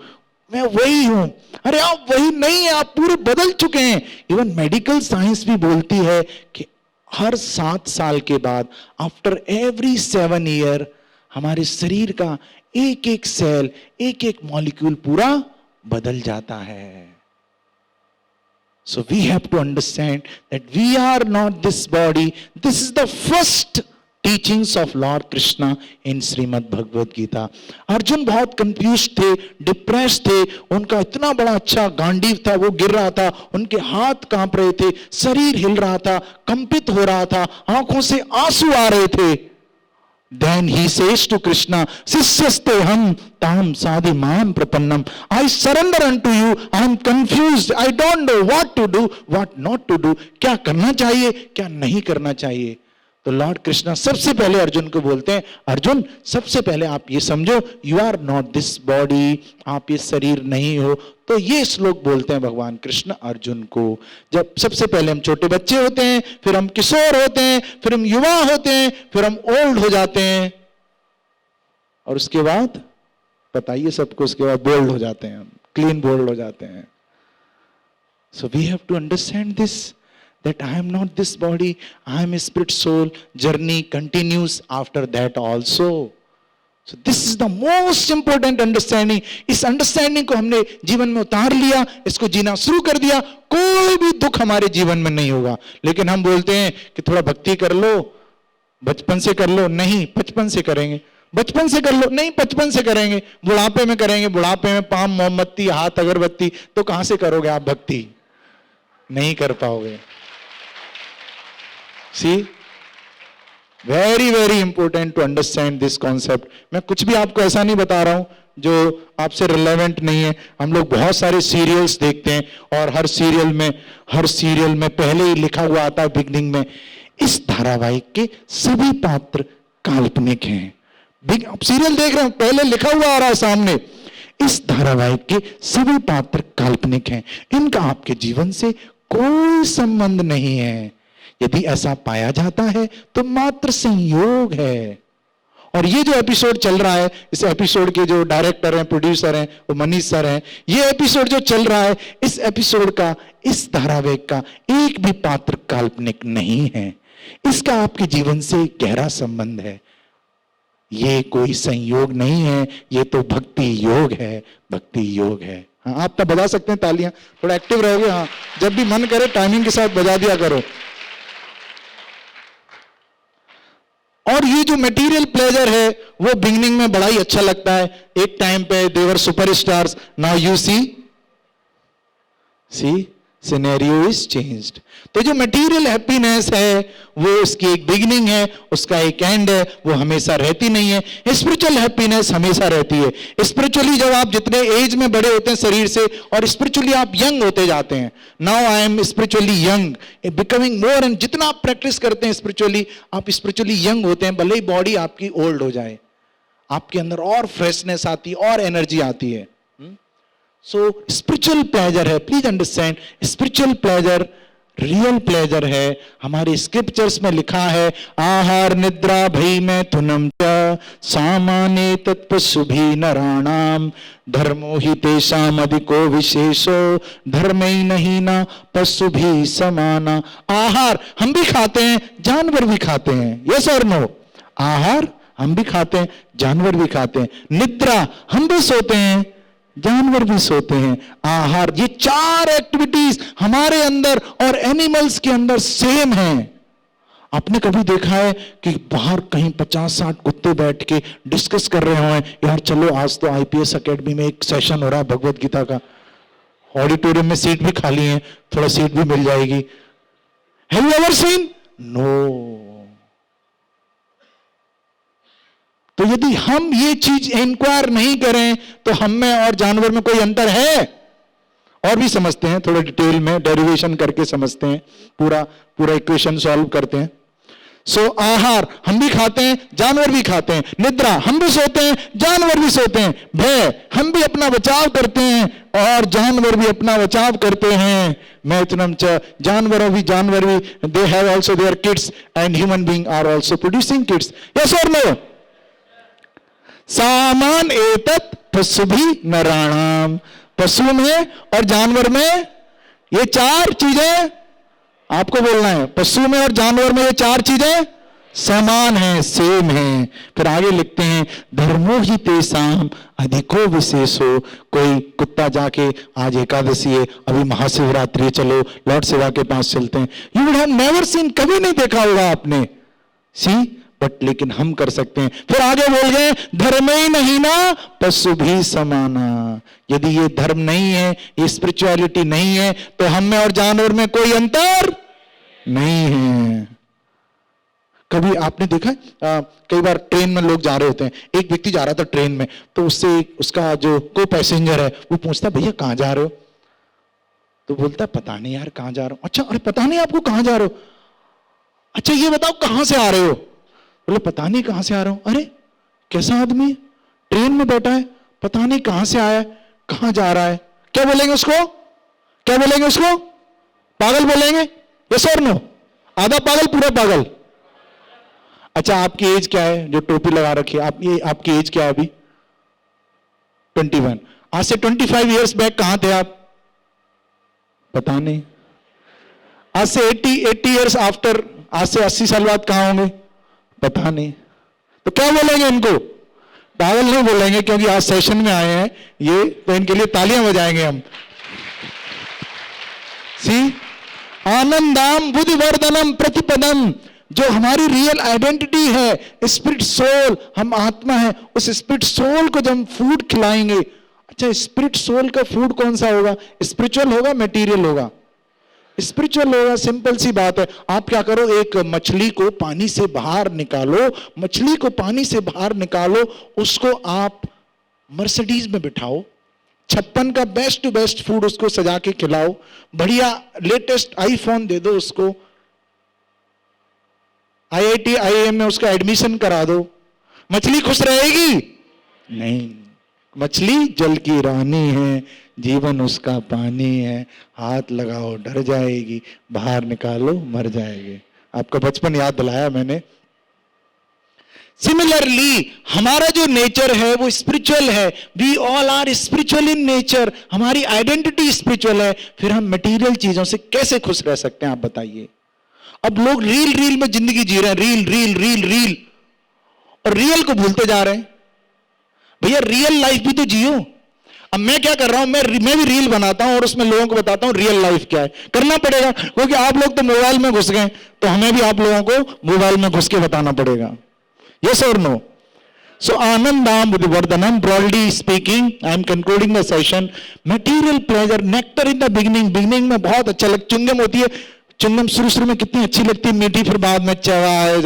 [SPEAKER 6] मैं वही हूं। अरे आप वही नहीं है, आप पूरे बदल चुके हैं। इवन मेडिकल साइंस भी बोलती है कि हर 7 साल के बाद, आफ्टर एवरी 7 ईयर, हमारे शरीर का एक एक सेल, एक एक मॉलिक्यूल पूरा बदल जाता है। So we have to understand that we are not this body. This is the first teachings of Lord Krishna in Srimad Bhagavad Gita. Arjun बहुत कंफ्यूज थे, डिप्रेस थे, उनका इतना बड़ा अच्छा गांडीव था, वो गिर रहा था, उनके हाथ कांप रहे थे, शरीर हिल रहा था, कंपित हो रहा था, आंखों से आंसू आ रहे थे। Then he says to Krishna, Sisyaste ham tam sadhi mam prapannam. I surrender unto you. I am confused. I don't know what to do, what not to do. क्या करना चाहिए, क्या नहीं करना चाहिए। तो लॉर्ड कृष्णा सबसे पहले अर्जुन को बोलते हैं, अर्जुन सबसे पहले आप ये समझो, you are not this body, आप ये शरीर नहीं हो। तो ये श्लोक बोलते हैं भगवान कृष्ण अर्जुन को। जब सबसे पहले हम छोटे बच्चे होते हैं, फिर हम किशोर होते हैं, फिर हम युवा होते हैं, फिर हम ओल्ड हो जाते हैं, और उसके बाद बताइए सबको, उसके बाद बोल्ड हो जाते हैं, क्लीन बोल्ड हो जाते हैं. So we have to understand this, that I am not this body, I am a spirit soul. Journey continues after that also. So this is the most important understanding. इस understanding को हमने जीवन में उतार लिया, इसको जीना शुरू कर दिया, कोई भी दुख हमारे जीवन में नहीं होगा. लेकिन हम बोलते हैं कि थोड़ा भक्ति कर लो, बचपन से कर लो. नहीं, बचपन से करेंगे. बचपन से कर लो. नहीं, बचपन से करेंगे. बुढ़ापे में करेंगे. बुढ़ापे में पाम मोमबत्ती, हाथ अगरबत्ती, तो कहां से करोगे आप भक्ति? नहीं कर पाओगे. See, very very important to understand this concept. मैं कुछ भी आपको ऐसा नहीं बता रहा हूं जो आपसे रिलेवेंट नहीं है. हम लोग बहुत सारे सीरियल्स देखते हैं और हर सीरियल में पहले ही लिखा हुआ आता है बिगनिंग में, इस धारावाहिक के सभी पात्र काल्पनिक हैं. आप सीरियल देख रहे हैं, पहले लिखा हुआ आ रहा है सामने, इस धारावाहिक के सभी पात्र काल्पनिक हैं, इनका आपके जीवन से कोई संबंध नहीं है. यदि ऐसा पाया जाता है तो मात्र संयोग है. और ये जो एपिसोड चल रहा है, इस एपिसोड के जो डायरेक्टर हैं, प्रोड्यूसर हैं, वो मनीष सर हैं, ये एपिसोड जो चल रहा है, इस एपिसोड का, इस धारावाहिक का एक भी पात्र काल्पनिक नहीं है. इसका आपके जीवन से गहरा संबंध है. ये कोई संयोग नहीं है, ये तो भक्ति योग है. भक्ति योग है. हाँ, आप तो बजा सकते हैं तालियां, थोड़ा एक्टिव रहोगे. हाँ, जब भी मन करे टाइमिंग के साथ बजा दिया करो. और ये जो मटेरियल प्लेजर है वो बिगनिंग में बड़ा ही अच्छा लगता है. एक टाइम पे they were superstars. Now you see scenario is changed. तो जो मटेरियल हैप्पीनेस है वो उसकी एक बिगिनिंग है, उसका एक एंड है, वो हमेशा रहती नहीं है. स्पिरिचुअल हैप्पीनेस हमेशा रहती है. स्पिरिचुअली जब आप जितने एज में बड़े होते हैं शरीर से, और स्पिरिचुअली आप यंग होते जाते हैं. Now I am spiritually young, becoming more, and जितना आप प्रैक्टिस करते हैं स्पिरिचुअली, आप स्पिरिचुअली यंग होते हैं. भले ही बॉडी आपकी ओल्ड हो जाए, आपके अंदर और फ्रेशनेस आती है और एनर्जी आती है. सो स्पिरिचुअल प्लेजर है, please understand, spiritual pleasure real pleasure है. हमारे स्क्रिप्चर्स में लिखा है, आहार निद्रा भई मैथुनम च सामान्य तत्पशुभि नराणाम धर्मो हि तेषाम अधिको विशेषो धर्मई नहीं ना पशुभि समाना. आहार हम भी खाते हैं, जानवर भी खाते हैं. यस और नो? आहार हम भी खाते हैं, जानवर भी खाते हैं. निद्रा हम भी सोते हैं, जानवर भी सोते हैं. आहार, ये चार एक्टिविटीज हमारे अंदर और एनिमल्स के अंदर सेम हैं. आपने कभी देखा है कि बाहर कहीं 50-60 कुत्ते बैठ के डिस्कस कर रहे हो, यार चलो आज तो आईपीएस एकेडमी में एक सेशन हो रहा है भगवत गीता का, ऑडिटोरियम में सीट भी खाली है, थोड़ा सीट भी मिल जाएगी. Have you ever seen? No. तो यदि हम ये चीज इंक्वायर नहीं करें तो हम में और जानवर में कोई अंतर है? और भी समझते हैं, थोड़ा डिटेल में डेरिवेशन करके समझते हैं, पूरा इक्वेशन सॉल्व करते हैं. सो आहार हम भी खाते हैं, जानवर भी खाते हैं. निद्रा हम भी सोते हैं, जानवर भी सोते हैं. भय हम भी अपना बचाव करते हैं और जानवर भी अपना बचाव करते हैं. मैथुनम च जानवर भी they have also their kids and human being are also producing kids. Yes और नो? सामान एतत् पशुभि नराणाम. पशु में और जानवर में ये चार चीजें आपको बोलना है. पशु में और जानवर में ये चार चीजें समान हैं, सेम हैं. फिर आगे लिखते हैं, धर्मो ही तेषाम अधिको विशेषो. कोई कुत्ता जाके आज एकादशी है, अभी महाशिवरात्रि, चलो लॉर्ड शिवा के पास चलते हैं. You would have never seen, कभी नहीं देखा होगा आपने. सी बट लेकिन हम कर सकते हैं. फिर आगे बोल गए, धर्म ही नहीं ना पशु भी समाना. यदि ये धर्म नहीं है, ये स्पिरिचुअलिटी नहीं है, तो हम में और जानवर में कोई अंतर नहीं है. कभी आपने देखा कई बार ट्रेन में लोग जा रहे होते हैं, एक व्यक्ति जा रहा था ट्रेन में, तो उससे उसका जो को पैसेंजर है वो पूछता, भैया कहां जा रहे हो? तो बोलता, पता नहीं यार कहां जा रहा हूं. अच्छा, अरे पता नहीं आपको कहां जा रहे हो? अच्छा ये बताओ कहां से आ रहे हो? बोले पता नहीं कहां से आ रहा हूं. अरे कैसा आदमी है, ट्रेन में बैठा है, पता नहीं कहां से आया है, कहां जा रहा है. क्या बोलेंगे उसको? क्या बोलेंगे उसको? पागल बोलेंगे. यस और नो? आधा पागल पूरा पागल. अच्छा आपकी एज क्या है जो टोपी लगा रखी है? आपकी एज क्या है अभी? 21। आज से 25 इयर्स बैक कहां थे आप? पता नहीं। आज से 80 इयर्स आफ्टर, आज से 80 साल बाद कहां होंगे? पता नहीं। तो क्या बोलेंगे इनको? पागल नहीं बोलेंगे, क्योंकि आज सेशन में आए हैं ये, तो इनके लिए तालियां बजाएंगे हम। सी आनंदाम बुद्धिवर्धनम प्रतिपदम, जो हमारी रियल आइडेंटिटी है, स्पिरिट सोल, हम आत्मा है, उस स्पिरिट सोल को जब हम फूड खिलाएंगे। अच्छा, स्पिरिट सोल का फूड कौन सा होगा? स्पिरिचुअल होगा, मटेरियल होगा? स्पिरिचुअल होगा। सिंपल सी बात है, आप क्या करो, एक मछली को पानी से बाहर निकालो, मछली को पानी से बाहर निकालो, उसको आप मर्सिडीज में बिठाओ, 56 का बेस्ट टू बेस्ट फूड उसको सजा के खिलाओ, बढ़िया लेटेस्ट आईफोन दे दो उसको, IIT IIM में उसका एडमिशन करा दो, मछली खुश रहेगी? नहीं। मछली जल की रानी है, जीवन उसका पानी है, हाथ लगाओ डर जाएगी, बाहर निकालो मर जाएगी। आपका बचपन याद दिलाया मैंने। सिमिलरली हमारा जो नेचर है वो स्पिरिचुअल है। We all are spiritual in nature, हमारी आइडेंटिटी स्पिरिचुअल है। फिर हम मटेरियल चीजों से कैसे खुश रह सकते हैं, आप बताइए। अब लोग रील में जिंदगी जी रहे हैं, रील, और रियल को भूलते जा रहे हैं। भैया रियल लाइफ भी तो जियो। अब मैं क्या कर रहा हूं, मैं भी रील बनाता हूं और उसमें लोगों को बताता हूं रियल लाइफ क्या है। करना पड़ेगा, क्योंकि आप लोग तो मोबाइल में घुस गए, तो हमें भी आप लोगों को मोबाइल में घुस के बताना पड़ेगा। Yes or no? So Anandam Buddhivardhanam, broadly speaking, I am concluding the session. Material pleasure, nectar in the beginning में बहुत अच्छा लगता, च्युइंगम होती है, च्युइंगम शुरू में कितनी अच्छी लगती है, मीठी, फिर बाद में चबाए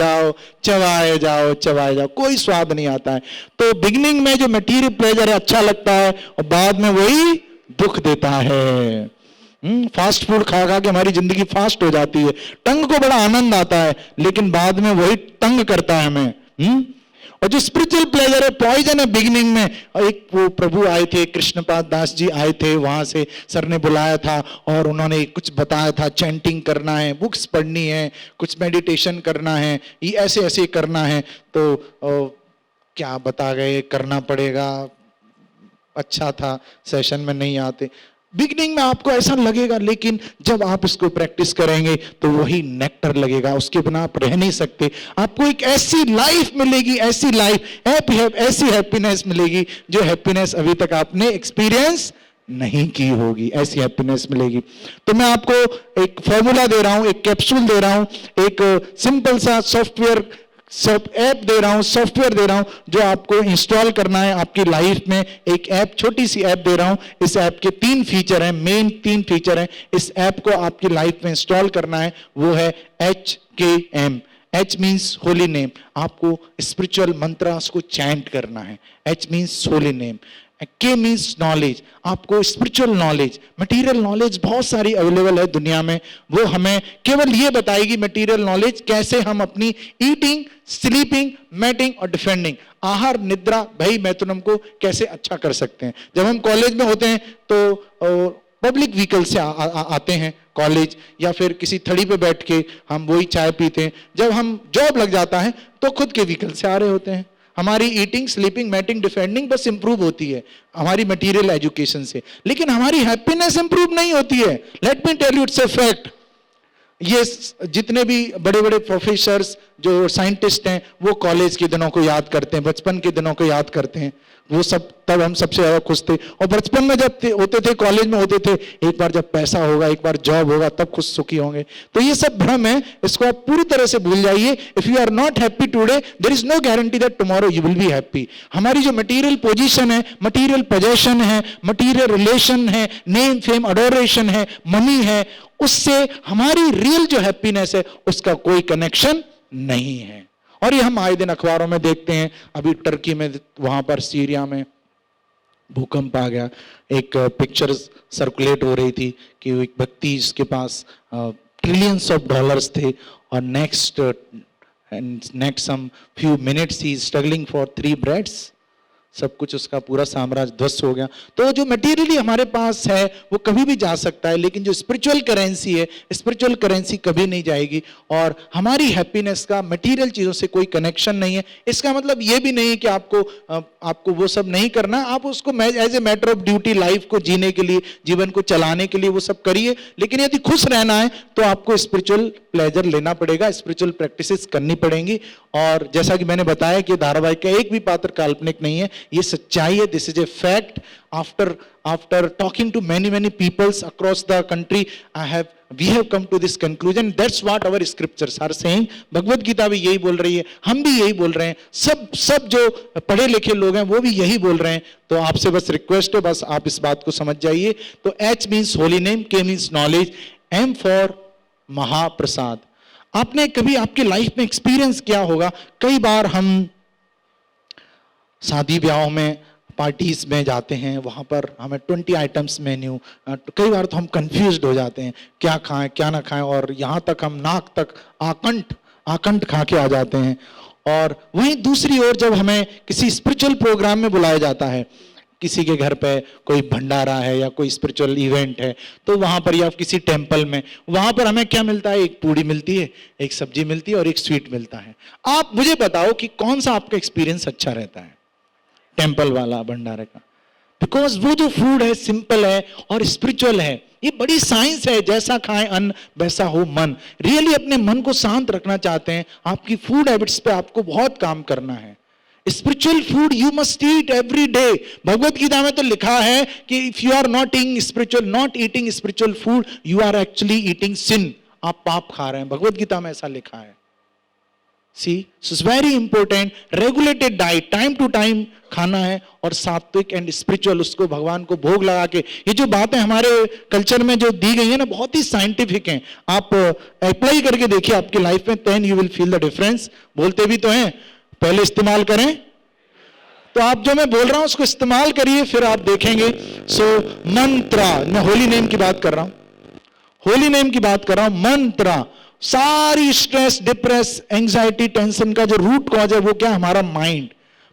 [SPEAKER 6] जाओ, कोई स्वाद नहीं आता है। तो बिगिनिंग में जो मटेरियल प्लेजर है अच्छा लगता है, और बाद में वही दुख देता है। फास्ट फूड खा खा के हमारी जिंदगी फास्ट हो जाती है, टंग को बड़ा आनंद आता है, लेकिन बाद में वही तंग करता है हमें। और जो स्पिरिचुअल प्लेजर है, पॉइजन है बिगिनिंग में। एक वो प्रभु आए थे, कृष्णपाद दास जी आए थे, वहां से सर ने बुलाया था और उन्होंने कुछ बताया था, चैंटिंग करना है, बुक्स पढ़नी है, कुछ मेडिटेशन करना है, ये ऐसे ऐसे करना है। तो क्या बता गए, करना पड़ेगा। अच्छा था, सेशन में नहीं आते। बिगिनिंग में आपको ऐसा लगेगा, लेकिन जब आप इसको प्रैक्टिस करेंगे तो वही नेक्टर लगेगा, उसके बिना आप रह नहीं सकते। आपको एक ऐसी लाइफ मिलेगी, ऐसी लाइफ, ऐसी हैप्पीनेस मिलेगी जो हैप्पीनेस अभी तक आपने एक्सपीरियंस नहीं की होगी, ऐसी हैप्पीनेस मिलेगी। तो मैं आपको एक फॉर्मूला दे रहा हूं, एक कैप्सूल दे रहा हूं, एक सिंपल सा सॉफ्टवेयर ऐप दे रहा हूं, सॉफ्टवेयर दे रहा हूं, जो आपको इंस्टॉल करना है आपकी लाइफ में। एक ऐप, छोटी सी ऐप दे रहा हूं। इस ऐप के 3 फीचर हैं, मेन 3 फीचर हैं। इस ऐप को आपकी लाइफ में इंस्टॉल करना है, वो है HKM। H means holy name, आपको स्पिरिचुअल मंत्रास को चैंट करना है। H means holy name, K means knowledge, आपको स्पिरिचुअल नॉलेज। मटेरियल नॉलेज बहुत सारी अवेलेबल है दुनिया में, वो हमें केवल ये बताएगी मटेरियल नॉलेज कैसे हम अपनी ईटिंग, स्लीपिंग, मैटिंग और डिफेंडिंग, आहार, निद्रा, भय, मैथुनम को कैसे अच्छा कर सकते हैं। जब हम कॉलेज में होते हैं तो पब्लिक व्हीकल से आते हैं कॉलेज, या फिर किसी थड़ी पे बैठ के हम वही चाय पीते हैं। जब हम जॉब लग जाता है तो खुद के व्हीकल से आ रहे होते हैं। हमारी ईटिंग, स्लीपिंग, मैटिंग, डिफेंडिंग बस इंप्रूव होती है हमारी मटेरियल एजुकेशन से, लेकिन हमारी हैप्पीनेस इंप्रूव नहीं होती है। Let me tell you, it's a fact. ये जितने भी बड़े बड़े प्रोफेसर्स, जो साइंटिस्ट हैं, वो कॉलेज के दिनों को याद करते हैं, बचपन के दिनों को याद करते हैं। वो सब, तब हम सबसे ज्यादा खुश थे। और बचपन में जब होते थे, कॉलेज में होते थे, एक बार जब पैसा होगा, एक बार जॉब होगा, तब खुश सुखी होंगे। तो ये सब भ्रम है, इसको आप पूरी तरह से भूल जाइए। If you are not happy today, there is no guarantee that tomorrow you will be happy. हमारी जो मटेरियल पोजीशन है, मटेरियल पोजेशन है, मटेरियल रिलेशन है, नेम, फेम, अडोरेशन है, मनी है, उससे हमारी रियल जो हैप्पीनेस है उसका कोई कनेक्शन नहीं है। और ये हम आए दिन अखबारों में देखते हैं। अभी टर्की में, वहां पर सीरिया में भूकंप आ गया, एक पिक्चर सर्कुलेट हो रही थी कि एक व्यक्ति जिसके पास ट्रिलियंस ऑफ डॉलर्स थे, और नेक्स्ट सम फ्यू मिनट्स ही इज स्ट्रगलिंग फॉर 3 ब्रेड्स। सब कुछ उसका पूरा साम्राज्य ध्वस्त हो गया। तो जो मटेरियली हमारे पास है वो कभी भी जा सकता है, लेकिन जो स्पिरिचुअल करेंसी है, स्पिरिचुअल करेंसी कभी नहीं जाएगी। और हमारी हैप्पीनेस का मटेरियल चीज़ों से कोई कनेक्शन नहीं है। इसका मतलब ये भी नहीं है कि आपको वो सब नहीं करना, आप उसको as a matter of duty life को जीने के लिए, जीवन को चलाने के लिए वो सब करिए। लेकिन यदि खुश रहना है तो आपको स्पिरिचुअल प्लेजर लेना पड़ेगा, स्पिरिचुअल प्रैक्टिसेस करनी पड़ेंगी। और जैसा कि मैंने बताया कि धारावाहिक का एक भी पात्र काल्पनिक नहीं है, ये सच्चाई है, this is a fact. After talking to many peoples across the country, we have come to this conclusion. That's what our scriptures are saying. Bhagavad Gita भी यही बोल रही है, हम भी यही बोल रहे हैं, सब जो पढ़े लिखे लोग हैं वो भी यही बोल रहे हैं। तो आपसे बस रिक्वेस्ट है, बस आप इस बात को समझ जाइए। तो H means holy name, K means knowledge, M for महाप्रसाद। आपने कभी आपकी लाइफ में एक्सपीरियंस किया होगा, कई बार हम शादी ब्याहों में, पार्टीज में जाते हैं, वहाँ पर हमें 20 आइटम्स मेन्यू, कई बार तो हम कंफ्यूज्ड हो जाते हैं क्या खाएं क्या ना खाएं, और यहाँ तक हम नाक तक आकंठ खा के आ जाते हैं। और वहीं दूसरी ओर जब हमें किसी स्पिरिचुअल प्रोग्राम में बुलाया जाता है, किसी के घर पे कोई भंडारा है या कोई स्पिरिचुअल इवेंट है, तो वहाँ पर या किसी टेम्पल में, वहाँ पर हमें क्या मिलता है? एक पूड़ी मिलती है, एक सब्जी मिलती है और एक स्वीट मिलता है। आप मुझे बताओ कि कौन सा आपका एक्सपीरियंस अच्छा रहता है? टेम्पल वाला, भंडारे का। बिकॉज वो जो फूड है सिंपल है और स्पिरिचुअल है। ये बड़ी साइंस है, जैसा खाएं अन्न वैसा हो मन। रियली अपने मन को शांत रखना चाहते हैं, आपकी फूड हैबिट्स पे आपको बहुत काम करना है। Spiritual food you must eat every day. Bhagavad Gita में तो लिखा है कि if you are not eating spiritual food, you are actually eating sin. आप पाप खा रहे हैं, भगवत गीता में ऐसा लिखा है। See, so it's very important, regulated diet, time to time खाना है, और सात्विक एंड स्पिरिचुअल, उसको भगवान को भोग लगा के। ये जो बातें हमारे कल्चर में जो दी गई है ना, बहुत ही साइंटिफिक हैं। आप अप्लाई करके देखिए आपकी लाइफ में, then you will feel the difference। बोलते भी तो हैं, पहले इस्तेमाल करें। तो आप जो मैं बोल रहा हूं उसको इस्तेमाल करिए, फिर आप देखेंगे। सो मंत्रा, मैं होली नेम की बात कर रहा हूं, मंत्रा। सारी स्ट्रेस, डिप्रेस, एंजाइटी, टेंशन का जो रूट कॉज है वो क्या? हमारा माइंड।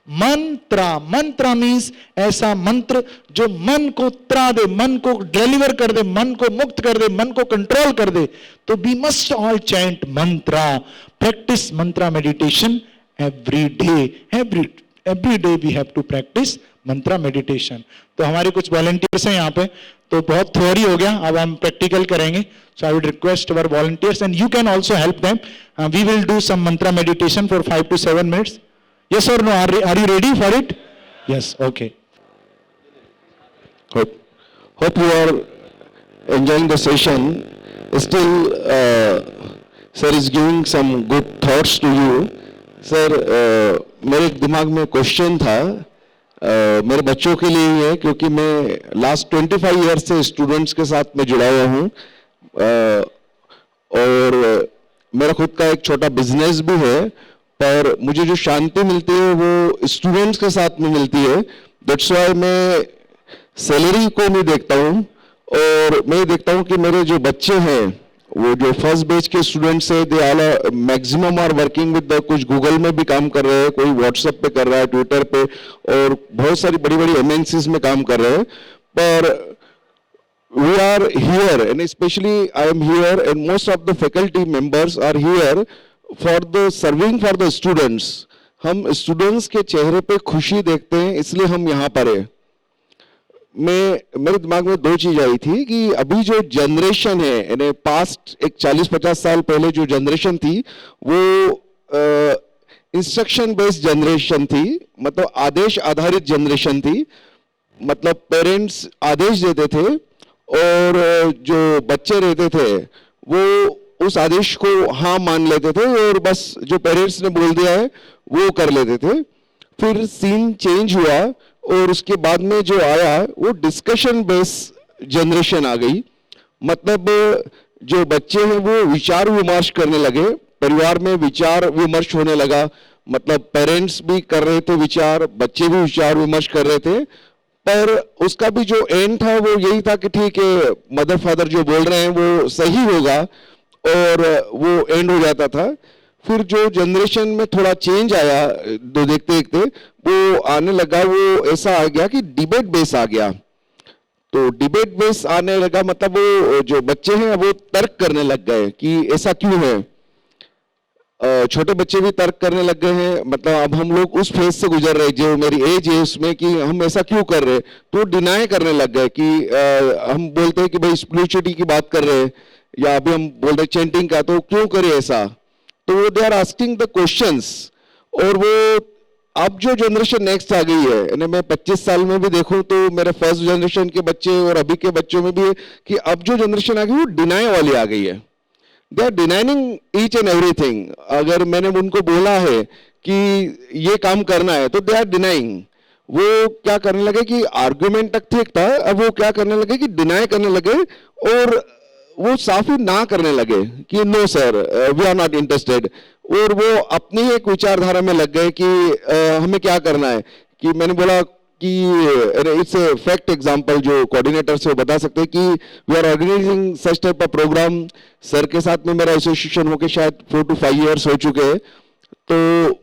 [SPEAKER 6] मंत्रा मीन्स ऐसा मंत्र जो मन को त्रा दे, मन को डिलीवर कर दे, मन को मुक्त कर दे, मन को कंट्रोल कर दे। तो we must all chant mantra, practice mantra meditation every day we have to practice mantra meditation. तो हमारे कुछ वॉलंटियर्स हैं यहाँ पे, तो बहुत थ्योरी हो गया, अब हम प्रैक्टिकल करेंगे। So I would request our volunteers and you can also help them. We will do some mantra meditation for 5 to 7 minutes. Yes or no? Are you ready for it? Yes. Okay.
[SPEAKER 8] Hope you are enjoying the session. Still, sir is giving some good thoughts to you. Sir, मेरे दिमाग में question था, मेरे बच्चों के लिए ही है, क्योंकि मैं लास्ट 25 ईयर से स्टूडेंट्स के साथ में जुड़ा हुआ हूँ, और मेरा खुद का एक छोटा बिजनेस भी है। पर मुझे जो शांति मिलती है वो स्टूडेंट्स के साथ में मिलती है। दैट्स व्हाई मैं सैलरी को नहीं देखता हूँ, और मैं देखता हूँ कि मेरे जो बच्चे हैं, वो जो फर्स्ट बैच के स्टूडेंट्स है, they all maximum are working with, कुछ गूगल में भी काम कर रहे हैं, कोई व्हाट्सएप पे कर रहा है, ट्विटर पे, और बहुत सारी बड़ी बड़ी MNCs में काम कर रहे हैं। पर we are here, and specially I am here, and most of the faculty members are here for the serving for the students. हम स्टूडेंट्स के चेहरे पे खुशी देखते हैं, इसलिए हम यहाँ पर है। मेरे दिमाग में 2 चीज आई थी कि अभी जो जनरेशन है, यानी पास्ट एक 40-50 साल पहले जो जनरेशन थी, वो इंस्ट्रक्शन बेस्ड जनरेशन थी, मतलब आदेश आधारित जनरेशन थी। मतलब पेरेंट्स आदेश देते थे और जो बच्चे रहते थे वो उस आदेश को हाँ मान लेते थे, और बस जो पेरेंट्स ने बोल दिया है वो कर लेते थे। फिर सीन चेंज हुआ, और उसके बाद में जो आया वो डिस्कशन बेस्ड जनरेशन आ गई। मतलब जो बच्चे हैं वो विचार विमर्श करने लगे, परिवार में विचार विमर्श होने लगा। मतलब पेरेंट्स भी कर रहे थे विचार, बच्चे भी विचार विमर्श कर रहे थे, पर उसका भी जो एंड था वो यही था कि ठीक है, मदर फादर जो बोल रहे हैं वो सही होगा, और वो एंड हो जाता था। फिर जो जनरेशन में थोड़ा चेंज आया, दो देखते देखते वो आने लगा, वो ऐसा आ गया कि डिबेट बेस आ गया। तो डिबेट बेस आने लगा मतलब वो जो बच्चे हैं वो तर्क करने लग गए कि ऐसा क्यों है। छोटे बच्चे भी तर्क करने लग गए हैं, मतलब अब हम लोग उस फेज से गुजर रहे जो मेरी एज है उसमें कि हम ऐसा क्यों कर रहे हैं, तो डिनाई करने लग गए कि हम बोलते हैं कि भाई स्पिरिचुअलिटी की बात कर रहे हैं या अभी हम बोल रहे चैंटिंग का, तो क्यों करें ऐसा। तो they are asking the questions. और वो अब जो जनरेशन नेक्स्ट आ गई है, यानी मैं 25 साल में भी देखूं तो मेरे फर्स्ट जनरेशन के बच्चे और अभी के बच्चों में भी है कि अब जो जनरेशन आ गई वो डिनाई वाली आ गई है। They are denying each and everything. अगर मैंने उनको बोला है कि ये काम करना है तो दे आर डिनाइंग। वो क्या करने लगे कि आर्गुमेंट तक ठीक था, अब वो क्या करने लगे कि डिनाई करने लगे और वो साफ ही ना करने लगे कि no sir we are not interested. और वो अपनी एक विचारधारा में लग गए कि हमें क्या करना है। कि मैंने बोला कि इट्स ए फैक्ट एग्जांपल, जो कोऑर्डिनेटर से वो बता सकते हैं कि we are organising such type of programme. Sir के साथ में मेरा एसोसिएशन होकर शायद 4 to 5 years हो चुके हैं। तो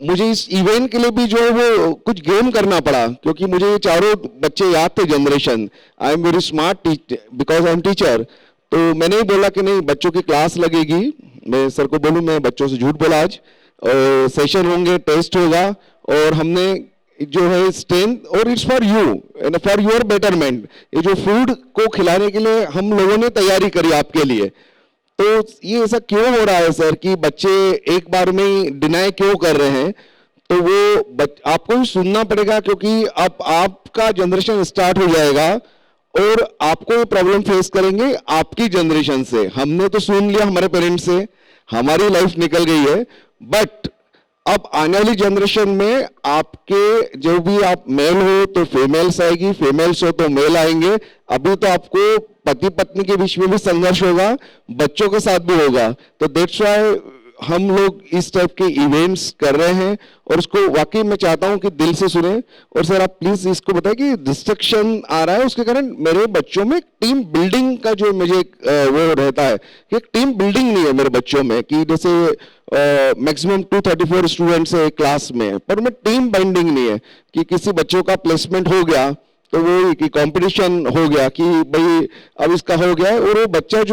[SPEAKER 8] मुझे इस इवेंट के लिए भी जो है वो कुछ गेम करना पड़ा, क्योंकि मुझे ये चारों बच्चे याद थे generation. I am very smart because I am teacher. तो मैंने ही बोला कि नहीं बच्चों की क्लास लगेगी। मैं सर को बोलूँ मैं बच्चों से झूठ बोला आज, और सेशन होंगे, टेस्ट होगा, और हमने जो है स्ट्रेंथ और it's for you and for your betterment. ये जो फूड को खिलाने के लिए हम लोगों ने तैयारी करी आपके लिए। तो ये ऐसा क्यों हो रहा है सर कि बच्चे एक बार में ही डिनाई क्यों कर रहे हैं। तो वो आपको भी सुनना पड़ेगा, क्योंकि अब आपका जनरेशन स्टार्ट हो जाएगा और आपको ये प्रॉब्लम फेस करेंगे आपकी जनरेशन से। हमने तो सुन लिया हमारे पेरेंट्स से, हमारी लाइफ निकल गई है, बट अब आने वाली जनरेशन में आपके जो भी आप मेल हो तो फीमेल्स आएगी, फीमेल्स हो तो मेल आएंगे। अभी तो आपको पति पत्नी के बीच में भी संघर्ष होगा, बच्चों के साथ भी होगा। तो दैट्स व्हाई हम लोग इस टाइप के इवेंट्स कर रहे हैं, और उसको वाकई मैं चाहता हूं कि दिल से सुने। और सर आप प्लीज इसको बताएं कि डिस्ट्रक्शन आ रहा है, उसके कारण मेरे बच्चों में टीम बिल्डिंग का जो मुझे वो रहता है कि एक टीम बिल्डिंग नहीं है मेरे बच्चों में। कि जैसे मैक्सिमम 234 स्टूडेंट्स है क्लास में, पर में टीम बाइंडिंग नहीं है। कि किसी बच्चों का प्लेसमेंट हो गया तो वो कि कंपटीशन हो गया कि भाई अब इसका हो गया है, और वो बच्चा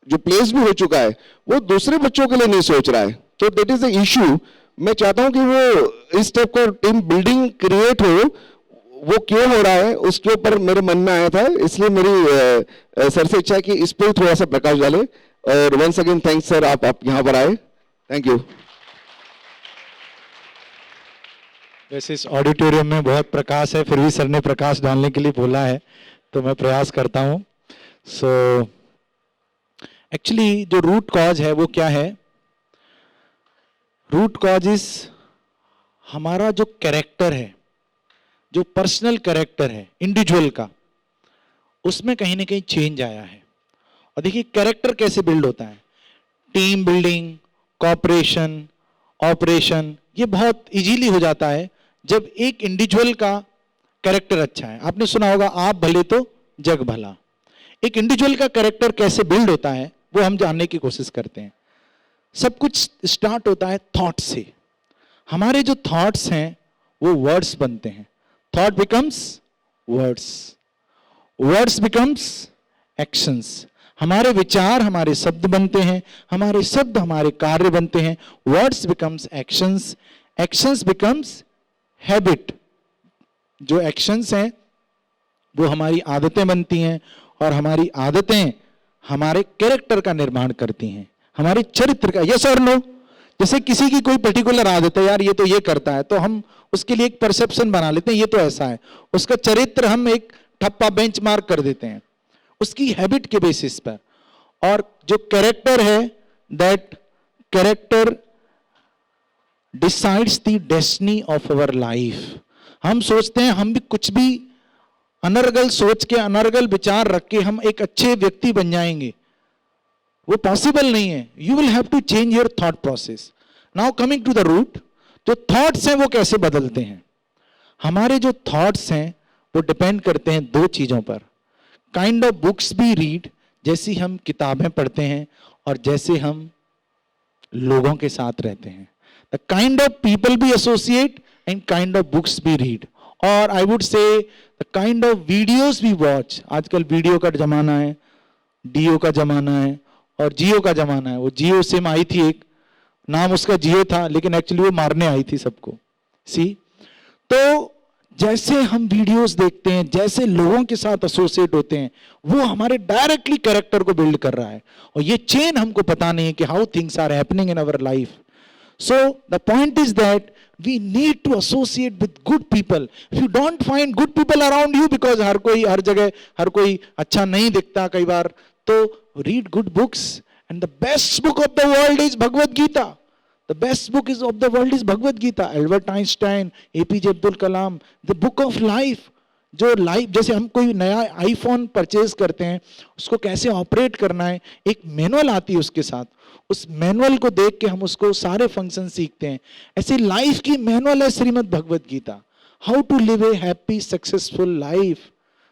[SPEAKER 8] जो प्लेस भी हो चुका है वो दूसरे बच्चों के लिए नहीं सोच रहा है। तो दैट इज द इशू। मैं चाहता हूं कि वो इस टाइप का टीम बिल्डिंग क्रिएट हो। वो क्यों हो रहा है उसके ऊपर मेरे मन में आया था, इसलिए मेरी सर से इच्छा है कि इस पर थोड़ा सा प्रकाश डाले। और वंस अगेन थैंक्स सर, आप यहाँ पर आए, थैंक यू।
[SPEAKER 6] वैसे इस ऑडिटोरियम में बहुत प्रकाश है, फिर भी सर ने प्रकाश डालने के लिए बोला है तो मैं प्रयास करता हूँ। सो एक्चुअली जो रूट कॉज है वो क्या है? रूट कॉज इज हमारा जो कैरेक्टर है, जो पर्सनल कैरेक्टर है इंडिविजुअल का, उसमें कहीं ना कहीं चेंज आया है। और देखिए कैरेक्टर कैसे बिल्ड होता है, टीम बिल्डिंग, कॉपरेशन, ऑपरेशन, ये बहुत इजीली हो जाता है जब एक इंडिविजुअल का कैरेक्टर अच्छा है। आपने सुना होगा आप भले तो जग भला। एक इंडिविजुअल का कैरेक्टर कैसे बिल्ड होता है वो हम जानने की कोशिश करते हैं। सब कुछ स्टार्ट होता है थॉट से। हमारे जो थॉट्स हैं वो वर्ड्स बनते हैं। Thought becomes words, words becomes actions. हमारे विचार हमारे शब्द बनते हैं, हमारे शब्द हमारे कार्य बनते हैं। Words becomes actions, actions becomes habit. जो एक्शंस हैं वो हमारी आदतें बनती हैं, और हमारी आदतें हमारे कैरेक्टर का निर्माण करती हैं, हमारे चरित्र का। यस और नो? जैसे किसी की कोई पर्टिकुलर आदत है, यार ये तो ये करता है, तो हम उसके लिए एक परसेप्शन बना लेते हैं, ये तो ऐसा है। उसका चरित्र हम एक ठप्पा बेंचमार्क कर देते हैं उसकी हैबिट के बेसिस पर। और जो कैरेक्टर है, that character decides the destiny of our life. हम सोचते हैं हम भी कुछ भी अनर्गल सोच के, अनर्गल विचार रख के हम एक अच्छे व्यक्ति बन जाएंगे, वो पॉसिबल नहीं है। You will have to change your thought process. Now coming to the root, जो थॉट्स हैं वो कैसे बदलते हैं? हमारे जो थॉट्स हैं वो डिपेंड करते हैं दो चीजों पर। काइंड ऑफ बुक्स भी रीड, जैसी हम किताबें पढ़ते हैं और जैसे हम लोगों के साथ रहते हैं. The kind of people we associate and kind of books we read. और I would say the kind of videos we watch. आजकल वीडियो का जमाना है, डीओ का जमाना है और जियो का जमाना है. वो जियो सिम आई थी, एक नाम उसका जियो था, लेकिन एक्चुअली वो मारने आई थी सबको. सी, तो जैसे हम वीडियोस देखते हैं, जैसे लोगों के साथ एसोसिएट होते हैं, वो हमारे डायरेक्टली कैरेक्टर को बिल्ड कर रहा है. और ये चेन हमको पता नहीं है कि how things are happening in our life. So the point is that we need to associate with good people. If you don't find good people around you, because हर कोई हर जगह हर कोई अच्छा नहीं दिखता कई बार, तो read good books. And the best book of the world is Bhagavad Gita. The best book of the world is Bhagavad Gita. Albert Einstein, APJ Abdul Kalam, the book of life. जो life, जैसे हम कोई नया iPhone purchase करते हैं, उसको कैसे operate करना है, एक मैनुअल आती है उसके साथ. उस मैनुअल को देख के हम उसको सारे फंक्शन सीखते हैं. ऐसी लाइफ की मैनुअल है Shrimad Bhagavad Gita. How to live a happy successful life.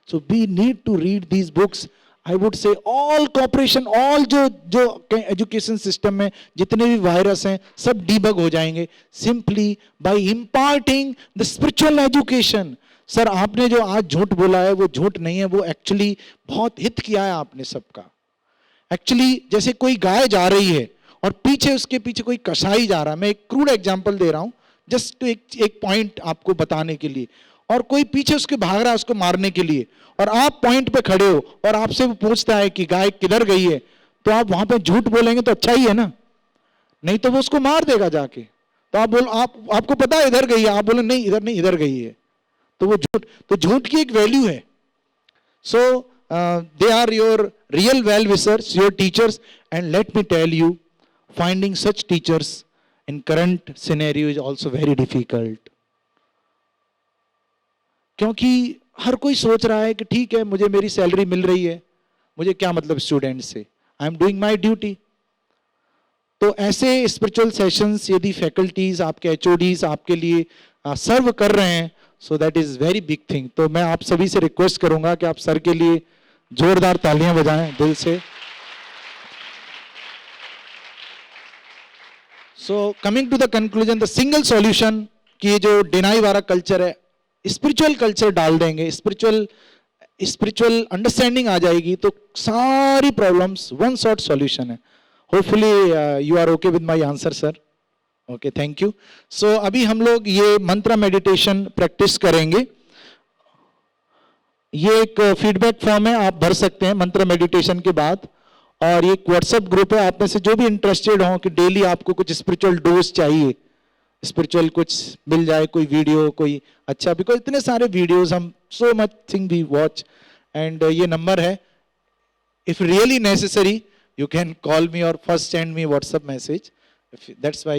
[SPEAKER 6] So we need to read these books. I would say all cooperation, all जो एजुकेशन सिस्टम में जितने भी वायरस हैं सब डीबग हो जाएंगे simply by imparting the spiritual education. Sir आपने जो आज झूठ बोला है वो झूठ नहीं है, वो एक्चुअली बहुत हित किया है आपने सबका. एक्चुअली जैसे कोई गाय जा रही है और पीछे उसके पीछे कोई कसाई जा रहा है. मैं एक क्रूड एग्जांपल दे रहा हूं जस्ट एक पॉइंट आपको बताने के लिए. और कोई पीछे उसके भाग रहा है उसको मारने के लिए, और आप पॉइंट पे खड़े हो और आपसे वो पूछता है कि गाय किधर गई है, तो आप वहां पे झूठ बोलेंगे तो अच्छा ही है ना, नहीं तो वो उसको मार देगा जाके. तो आप बोलो आपको पता है इधर गई है, आप बोलो नहीं इधर गई है, तो वो झूठ. तो झूठ की एक वैल्यू है. सो they are your real well-wishers, your teachers, and let me tell you, finding such teachers in current scenario is also very difficult. क्योंकि हर कोई सोच रहा है कि ठीक है मुझे मेरी सैलरी मिल रही है, मुझे क्या मतलब स्टूडेंट से, I am doing my duty. तो ऐसे स्पिरिचुअल सेशंस यदि फैकल्टीज आपके एचओडीज आपके लिए सर्व कर रहे हैं, so that is very big thing. तो मैं आप सभी से रिक्वेस्ट करूंगा कि आप सर के लिए जोरदार तालियां बजाएं दिल से. So coming to the conclusion, the single solution कि ये जो डिनाई वाला कल्चर है, स्पिरिचुअल कल्चर डाल देंगे, स्पिरिचुअल अंडरस्टैंडिंग आ जाएगी तो सारी प्रॉब्लम्स वन शॉट सॉल्यूशन है. Hopefully you are okay with my answer sir. Okay, thank you. So अभी हम लोग ये मंत्र मेडिटेशन प्रैक्टिस करेंगे. ये एक फीडबैक फॉर्म है, आप भर सकते हैं मंत्र मेडिटेशन के बाद. और ये एक व्हाट्सएप ग्रुप है, आप में से जो भी इंटरेस्टेड हो कि डेली आपको कुछ स्पिरिचुअल डोज चाहिए, स्पिरिचुअल कुछ मिल जाए, कोई वीडियो कोई अच्छा, बिकॉज इतने सारे वीडियोस हम so much thing we watch. And ये नंबर है, if really necessary you can call me or first send me WhatsApp message. That's why.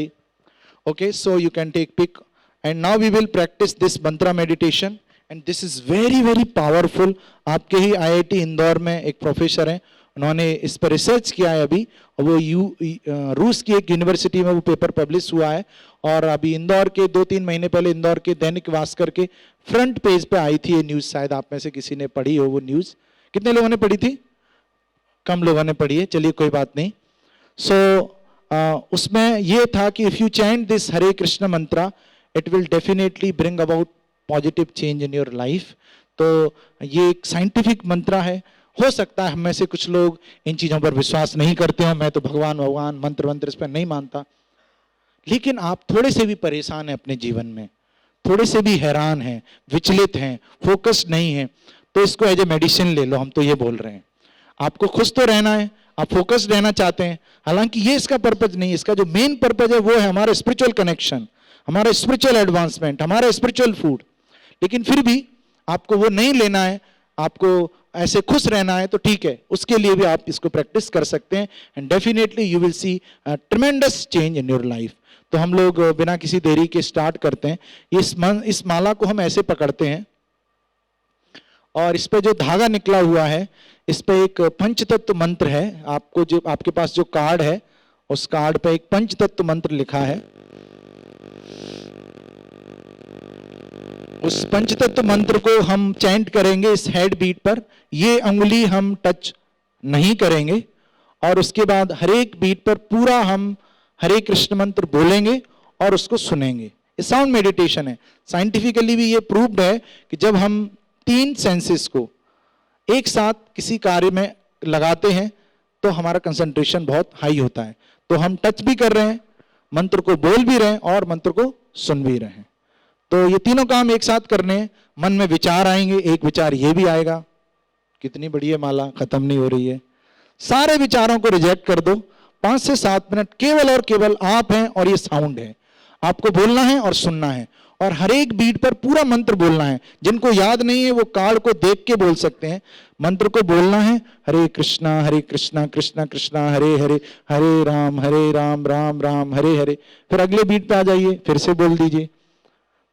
[SPEAKER 6] Okay, so you can take pic. And now we will practice this mantra meditation. And this is very very powerful. आपके ही IIT Indore में एक professor हैं, उन्होंने इस पर research किया है अभी, और वो रूस की एक यूनिवर्सिटी में वो पेपर पब्लिश हुआ है. और अभी इंदौर के 2-3 महीने पहले इंदौर के दैनिक भास्कर के फ्रंट पेज पे आई थी ये न्यूज़. शायद आप में से किसी ने पढ़ी हो वो न्यूज़. कितने लोगों ने पढ़ी थी? कम लोगों ने पढ़ी है, चलिए कोई बात नहीं. सो उसमें ये था कि if you chant this Hare Krishna Mantra, it will definitely bring about positive change in your life. तो ये एक साइंटिफिक मंत्रा है. हो सकता है हम में से कुछ लोग इन चीज़ों पर विश्वास नहीं करते हो, मैं तो भगवान मंत्र इस पर नहीं मानता, लेकिन आप थोड़े से भी परेशान हैं अपने जीवन में, थोड़े से भी हैरान हैं, विचलित हैं, फोकस्ड नहीं हैं, तो इसको एज ए मेडिसिन ले लो. हम तो ये बोल रहे हैं आपको खुश तो रहना है, आप फोकस्ड रहना चाहते हैं, हालांकि ये इसका पर्पज नहीं है. इसका जो मेन पर्पज है वो है हमारा स्पिरिचुअल कनेक्शन, हमारा स्पिरिचुअल एडवांसमेंट, हमारा स्पिरिचुअल फूड. लेकिन फिर भी आपको वो नहीं लेना है, आपको ऐसे खुश रहना है, तो ठीक है, उसके लिए भी आप इसको प्रैक्टिस कर सकते हैं. And definitely you will see ट्रेमेंडस change in your life. तो हम लोग बिना किसी देरी के स्टार्ट करते हैं. इस माला को हम ऐसे पकड़ते हैं और इस पे जो धागा निकला हुआ है, इस पे एक पंचतत्व मंत्र है. आपको जो आपके पास जो कार्ड है, उस कार्ड पे एक पंचतत्व मंत्र लिखा है. उस पंचतत्व मंत्र को हम चैंट करेंगे इस हेड बीट पर. ये अंगुली हम टच नहीं करेंगे, और उसके बाद हर एक बीट पर पूरा हम हरे कृष्ण मंत्र बोलेंगे और उसको सुनेंगे। ये साउंड मेडिटेशन है। साइंटिफिकली भी ये प्रूव्ड है कि जब हम 3 सेंसेस को एक साथ किसी कार्य में लगाते हैं तो हमारा कंसंट्रेशन बहुत हाई होता है। तो हम टच भी कर रहे हैं, मंत्र को बोल भी रहे हैं और मंत्र को सुन भी रहे हैं। तो ये तीनों काम एक साथ करने हैं। मन में विचार आएंगे, एक विचार ये भी आएगा, कितनी बढ़िया माला खत्म नहीं हो रही है। सारे विचारों को रिजेक्ट कर दो। 5 से 7 मिनट केवल और केवल आप हैं और ये साउंड है। आपको बोलना है और सुनना है और हर एक बीट पर पूरा मंत्र बोलना है। जिनको याद नहीं है वो कार्ड को देख के बोल सकते हैं। मंत्र को बोलना है, हरे कृष्णा कृष्णा कृष्णा हरे हरे, हरे राम राम राम हरे हरे। फिर अगले बीट पे आ जाइए, फिर से बोल दीजिए।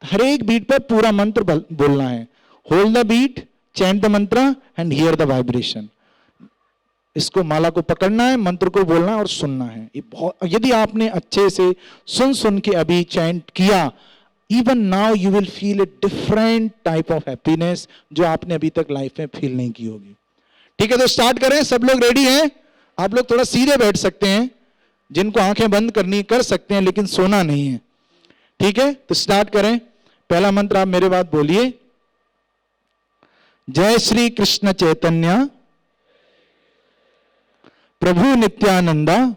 [SPEAKER 6] हर एक बीट पर पूरा मंत्र बोलना है। Hold the beat, chant the mantra and hear the vibration. इसको माला को पकड़ना है, मंत्र को बोलना है और सुनना है। ये बहुत, यदि आपने अच्छे से सुन के अभी चैंट किया, even now you will feel a different type of happiness जो आपने अभी तक लाइफ में फील नहीं की होगी। ठीक है, तो स्टार्ट करें। सब लोग रेडी हैं? आप लोग थोड़ा सीधे बैठ सकते हैं, जिनको आंखें बंद करनी कर सकते हैं, लेकिन सोना नहीं है। ठीक है, तो स्टार्ट करें। पहला मंत्र आप मेरे बाद बोलिए। जय श्री कृष्ण चैतन्य प्रभु नित्यानंदा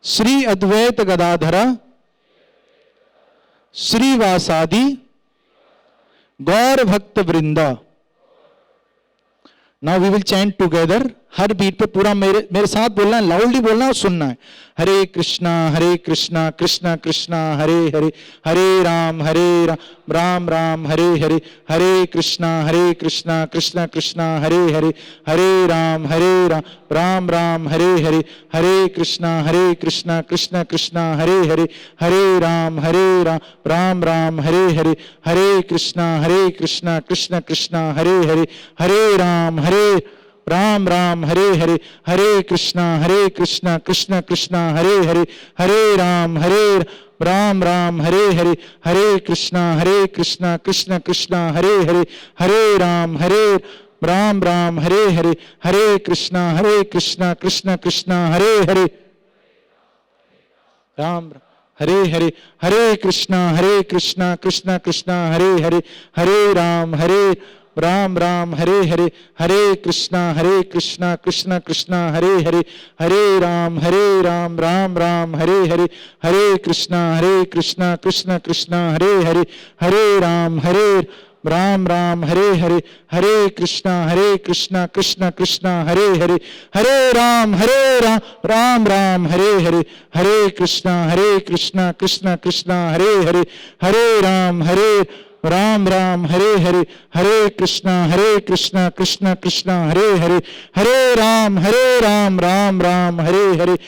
[SPEAKER 6] श्री अद्वैत गदाधरा श्रीवासादि गौर भक्त वृंदा। Now we will chant together. हर बीट पे पूरा मेरे साथ बोलना है, लाउडली बोलना है और सुनना है। हरे कृष्णा कृष्णा कृष्णा हरे हरे, हरे राम राम राम हरे हरे, हरे कृष्णा कृष्णा कृष्णा हरे हरे, हरे राम राम राम हरे हरे, हरे कृष्णा कृष्णा कृष्णा हरे हरे, हरे राम राम हरे हरे, हरे कृष्णा कृष्णा हरे हरे, हरे राम राम हरे हरे, हरे कृष्णा कृष्णा हरे हरे, हरे राम राम हरे हरे, हरे कृष्णा कृष्णा हरे हरे, हरे राम राम हरे हरे, हरे कृष्णा कृष्णा हरे हरे, राम हरे हरे, हरे कृष्णा कृष्णा हरे हरे, हरे राम राम हरे हरे, हरे कृष्णा कृष्णा हरे हरे, हरे राम राम हरे हरे, हरे कृष्णा कृष्णा हरे हरे, हरे राम राम हरे हरे, हरे कृष्णा कृष्णा हरे हरे, हरे राम राम हरे हरे, हरे कृष्णा कृष्णा हरे हरे, हरे राम राम हरे हरे, हरे कृष्णा कृष्णा हरे हरे, हरे राम राम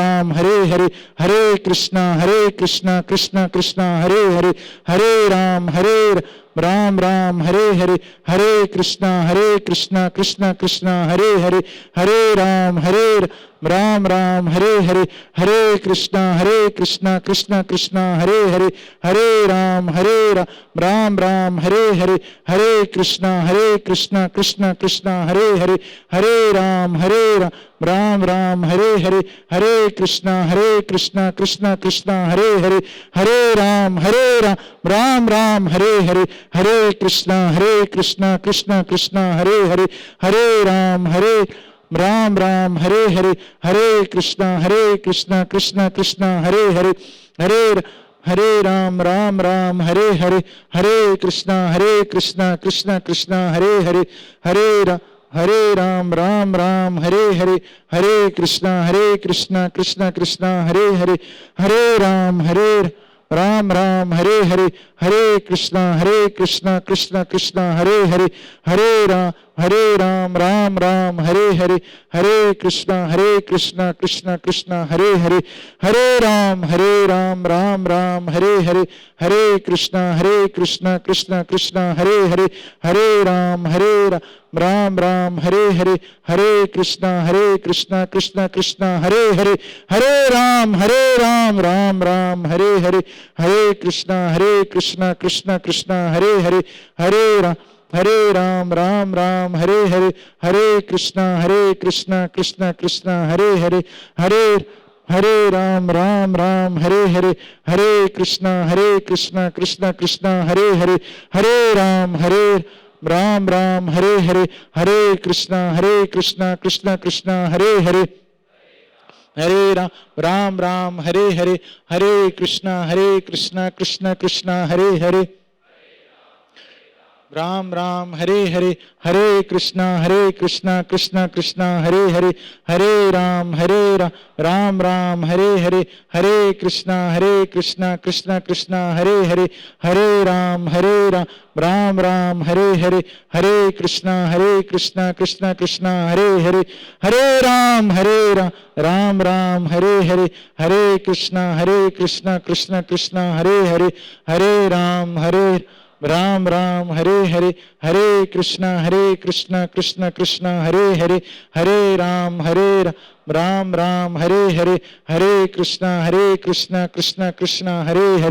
[SPEAKER 6] हरे हरे, हरे कृष्णा कृष्णा हरे हरे, हरे राम राम हरे हरे, हरे कृष्णा कृष्णा हरे हरे, हरे राम राम हरे हरे, हरे कृष्णा कृष्णा हरे हरे, हरे राम राम हरे हरे, हरे कृष्णा कृष्णा हरे हरे, हरे राम राम हरे हरे, हरे कृष्णा कृष्णा हरे हरे, हरे राम राम हरे हरे, हरे कृष्णा कृष्णा हरे हरे, हरे राम राम हरे हरे, हरे कृष्णा कृष्णा हरे हरे, हरे राम राम हरे हरे, हरे कृष्णा कृष्णा हरे हरे, हरे राम राम हरे हरे, हरे कृष्णा कृष्णा हरे हरे, हरे राम राम हरे हरे, हरे कृष्णा कृष्णा हरे हरे, हरे राम राम हरे हरे, हरे कृष्णा कृष्णा हरे हरे, हरे राम राम हरे हरे, हरे कृष्णा कृष्णा हरे हरे, हरे राम राम हरे हरे, हरे कृष्णा कृष्णा हरे हरे, हरे राम राम हरे हरे, हरे कृष्णा कृष्णा हरे हरे, हरे राम राम हरे हरे, हरे कृष्णा कृष्णा हरे हरे, हरे हरे राम राम हरे हरे, हरे कृष्णा कृष्णा कृष्णा हरे हरे, हरे हरे राम राम हरे हरे, हरे कृष्णा कृष्णा कृष्णा हरे हरे, हरे राम राम हरे हरे, हरे कृष्णा कृष्णा कृष्णा हरे हरे, हरे राम हरे हरे, हरे कृष्णा कृष्णा कृष्णा हरे हरे, राम हरे हरे, हरे कृष्णा कृष्णा कृष्णा हरे हरे, हरे राम राम हरे हरे, हरे कृष्णा कृष्णा कृष्णा हरे हरे, हरे राम राम हरे हरे, हरे कृष्णा कृष्णा कृष्णा हरे हरे, हरे राम राम हरे हरे, हरे कृष्णा कृष्णा कृष्णा हरे हरे, हरे राम हरे हरे, हरे कृष्णा कृष्णा कृष्णा हरे हरे, हरे राम हरे हरे, हरे कृष्णा कृष्णा कृष्णा हरे हरे, हरे राम हरे हरे, हरे कृष्णा कृष्णा कृष्णा हरे हरे,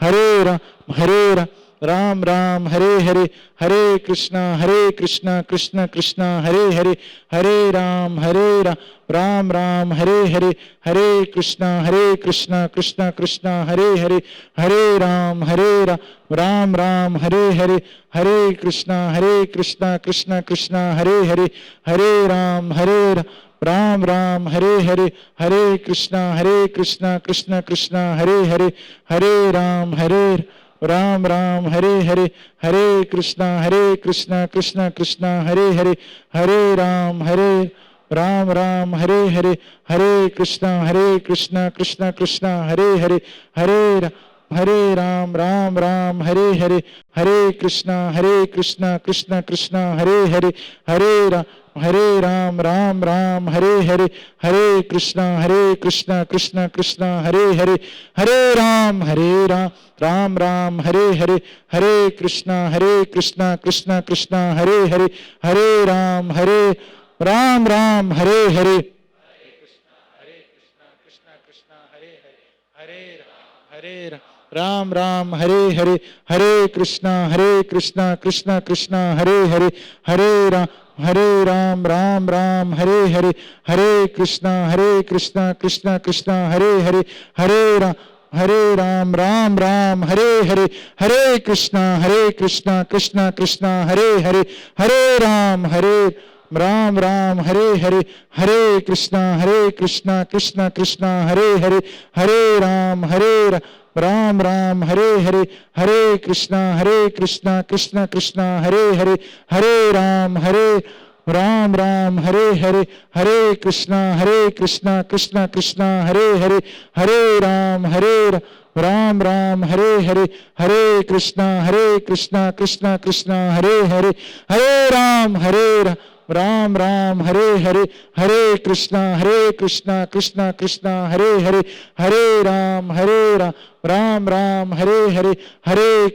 [SPEAKER 6] हरे राम हरे हरे, हरे कृष्णा कृष्णा कृष्णा हरे हरे, हरे राम हरे हरे, हरे कृष्णा कृष्णा कृष्णा हरे हरे, हरे राम हरे हरे, हरे कृष्णा कृष्णा कृष्णा हरे हरे, हरे राम हरे हरे, हरे कृष्णा कृष्णा कृष्णा हरे हरे, हरे राम हरे हरे, हरे कृष्णा कृष्णा कृष्णा हरे हरे, हरे राम हरे हरे, हरे कृष्णा कृष्णा कृष्णा हरे हरे, हरे राम हरे हरे, हरे कृष्णा कृष्णा कृष्णा हरे हरे, हरे राम हरे हरे, हरे कृष्णा कृष्णा कृष्णा हरे हरे, हरे राम हरे हरे, हरे राम हरे हरे, हरे कृष्णा कृष्णा कृष्णा हरे हरे, हरे राम हरे हरे, हरे कृष्णा कृष्णा कृष्णा हरे हरे, हरे राम हरे हरे, हरे कृष्णा कृष्णा कृष्णा हरे हरे, हरे राम हरे हरे, हरे कृष्णा कृष्णा कृष्णा हरे हरे, हरे राम हरे हरे, हरे कृष्णा कृष्णा कृष्णा हरे हरे, हरे राम हरे हरे, हरे कृष्णा कृष्णा कृष्णा हरे हरे, हरे राम हरे हरे, हरे कृष्णा कृष्णा कृष्णा हरे हरे, हरे राम हरे हरे, हरे कृष्णा कृष्णा कृष्णा हरे हरे, हरे राम हरे हरे, हरे कृष्णा कृष्णा कृष्णा हरे हरे, हरे राम हरे हरे, हरे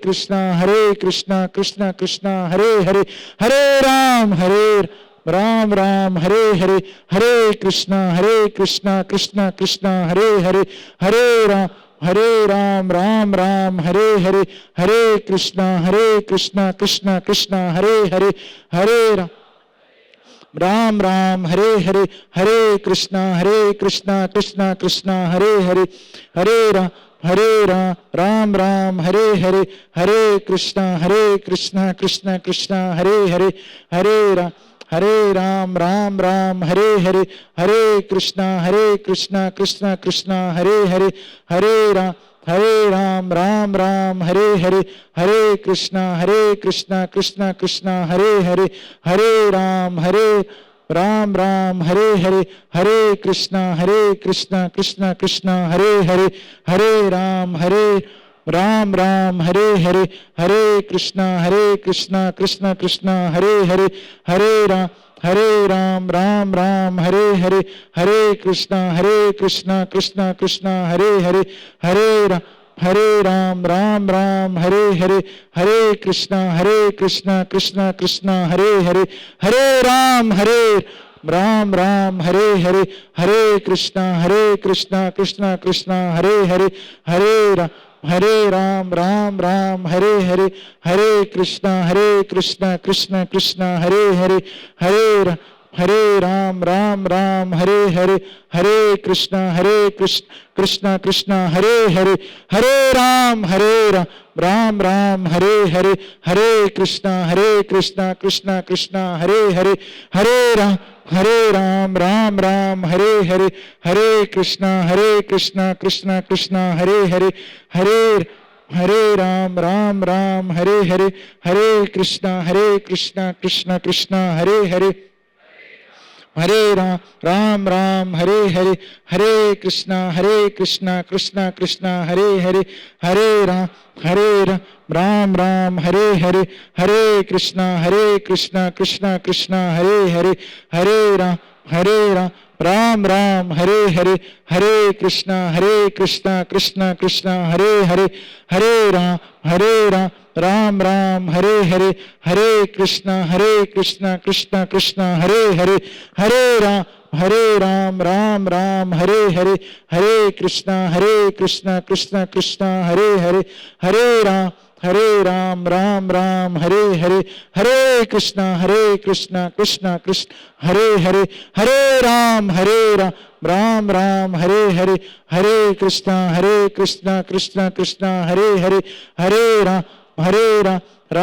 [SPEAKER 6] कृष्णा कृष्णा कृष्णा हरे हरे, हरे राम हरे हरे, हरे कृष्णा कृष्णा कृष्णा हरे हरे, हरे राम हरे हरे, हरे कृष्णा कृष्णा कृष्णा हरे हरे, हरे राम हरे हरे, हरे कृष्णा कृष्णा कृष्णा हरे हरे, हरे राम हरे हरे, हरे कृष्णा कृष्णा कृष्णा हरे हरे, हरे राम हरे हरे, हरे कृष्णा कृष्णा कृष्णा हरे हरे, हरे राम हरे हरे, हरे कृष्णा कृष्णा कृष्णा हरे हरे, हरे राम हरे हरे, हरे कृष्णा कृष्णा कृष्णा हरे हरे, हरे राम हरे हरे, हरे कृष्णा कृष्णा कृष्णा हरे हरे, हरे राम हरे हरे, हरे कृष्णा कृष्णा कृष्णा हरे हरे, हरे राम हरे हरे, हरे कृष्णा कृष्णा कृष्णा हरे हरे, हरे हरे राम राम हरे हरे, हरे कृष्णा कृष्ण कृष्ण हरे हरे, हरे राम राम हरे हरे, हरे कृष्णा कृष्ण कृष्ण हरे हरे, हरे राम राम हरे हरे, हरे कृष्णा कृष्ण कृष्ण हरे हरे, हरे राम राम हरे हरे, हरे कृष्णा कृष्ण कृष्ण हरे हरे, हरे राम राम हरे हरे, हरे कृष्णा कृष्ण कृष्ण हरे हरे, हरे राम हरे हरे, हरे कृष्णा कृष्ण कृष्ण हरे हरे, हरे राम हरे हरे, हरे कृष्णा कृष्ण कृष्ण हरे हरे, हरे राम हरे हरे, हरे कृष्णा कृष्ण कृष्ण हरे हरे, हरे राम हरे हरे, हरे कृष्णा कृष्ण कृष्ण हरे हरे, हरे राम हरे हरे, हरे कृष्णा कृष्ण कृष्ण हरे हरे, हरे राम हरे हरे, हरे कृष्णा कृष्ण कृष्ण हरे हरे, हरे राम राम हरे हरे, हरे कृष्णा कृष्ण कृष्ण हरे हरे, हरे राम हरे हरे, हरे कृष्णा कृष्ण कृष्ण हरे हरे, हरे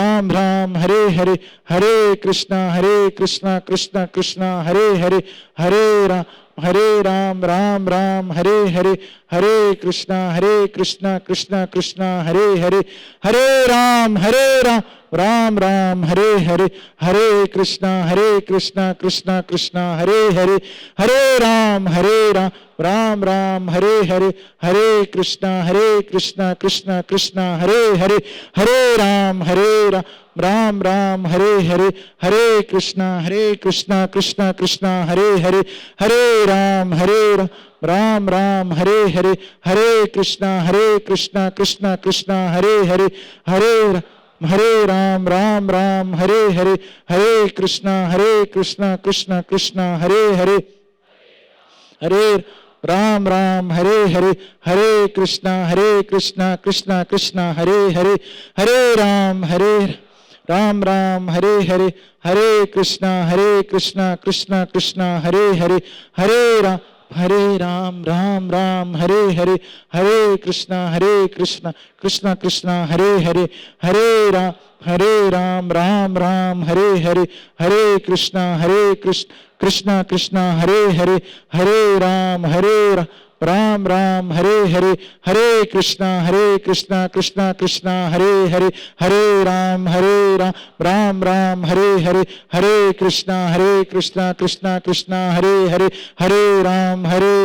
[SPEAKER 6] राम हरे हरे, हरे कृष्णा कृष्ण कृष्ण हरे हरे, हरे राम राम हरे हरे, हरे कृष्णा कृष्ण कृष्ण हरे हरे, हरे राम राम हरे हरे, हरे कृष्णा कृष्ण कृष्ण हरे हरे, हरे राम राम हरे हरे, हरे कृष्णा कृष्ण कृष्ण हरे हरे, हरे राम राम हरे हरे, हरे कृष्णा कृष्ण कृष्ण हरे हरे, हरे राम हरे हरे, हरे कृष्णा कृष्ण कृष्ण हरे हरे, हरे राम हरे हरे, हरे कृष्णा कृष्ण कृष्ण हरे हरे, हरे राम हरे हरे, हरे कृष्णा कृष्ण कृष्ण हरे हरे, हरे राम हरे हरे, हरे कृष्णा कृष्ण कृष्ण हरे हरे, हरे राम हरे हरे, हरे कृष्णा कृष्ण कृष्ण हरे हरे, हरे राम हरे हरे, हरे कृष्णा कृष्ण कृष्ण हरे हरे, हरे राम राम हरे हरे, हरे कृष्णा कृष्ण कृष्ण हरे हरे, हरे राम हरे हरे, हरे कृष्णा कृष्ण कृष्ण हरे हरे, हरे राम हरे हरे, हरे कृष्णा कृष्ण कृष्ण हरे हरे, हरे राम हरे हरे,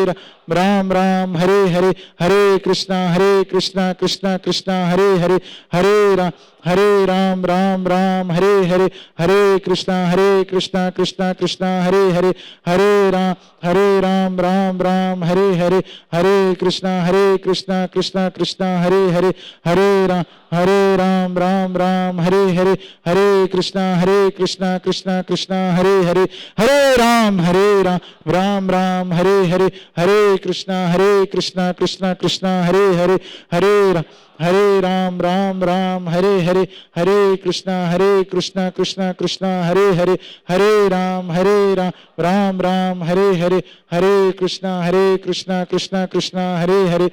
[SPEAKER 6] हरे कृष्णा कृष्ण कृष्ण हरे हरे, हरे राम हरे हरे, हरे कृष्णा कृष्ण कृष्ण हरे हरे, हरे राम हरे हरे, हरे कृष्णा कृष्ण कृष्ण हरे हरे, हरे राम हरे हरे, हरे कृष्णा कृष्ण कृष्ण हरे हरे,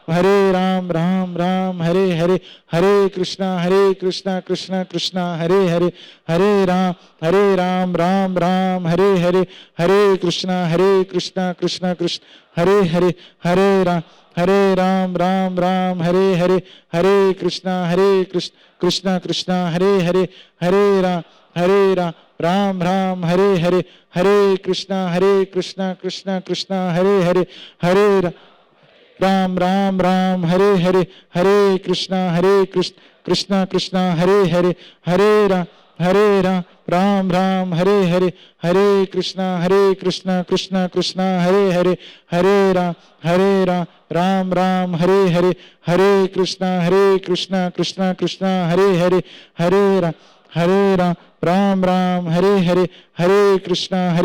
[SPEAKER 6] हरे राम हरे हरे, हरे कृष्णा कृष्ण कृष्ण हरे हरे, हरे राम हरे हरे, हरे कृष्णा कृष्ण कृष्ण हरे हरे, हरे राम हरे हरे, हरे कृष्णा कृष्ण कृष्ण हरे हरे, हरे राम हरे हरे, हरे कृष्णा कृष्ण कृष्ण हरे हरे, हरे राम हरे हरे, हरे कृष्णा कृष्ण कृष्ण हरे हरे, हरे राम हरे हरे, हरे कृष्णा कृष्ण कृष्ण हरे हरे, हरे राम हरे हरे, हरे कृष्णा कृष्ण कृष्ण हरे हरे, हरे राम हरे हरे, हरे कृष्णा कृष्ण कृष्ण हरे हरे, हरे राम हरे हरे, हरे कृष्णा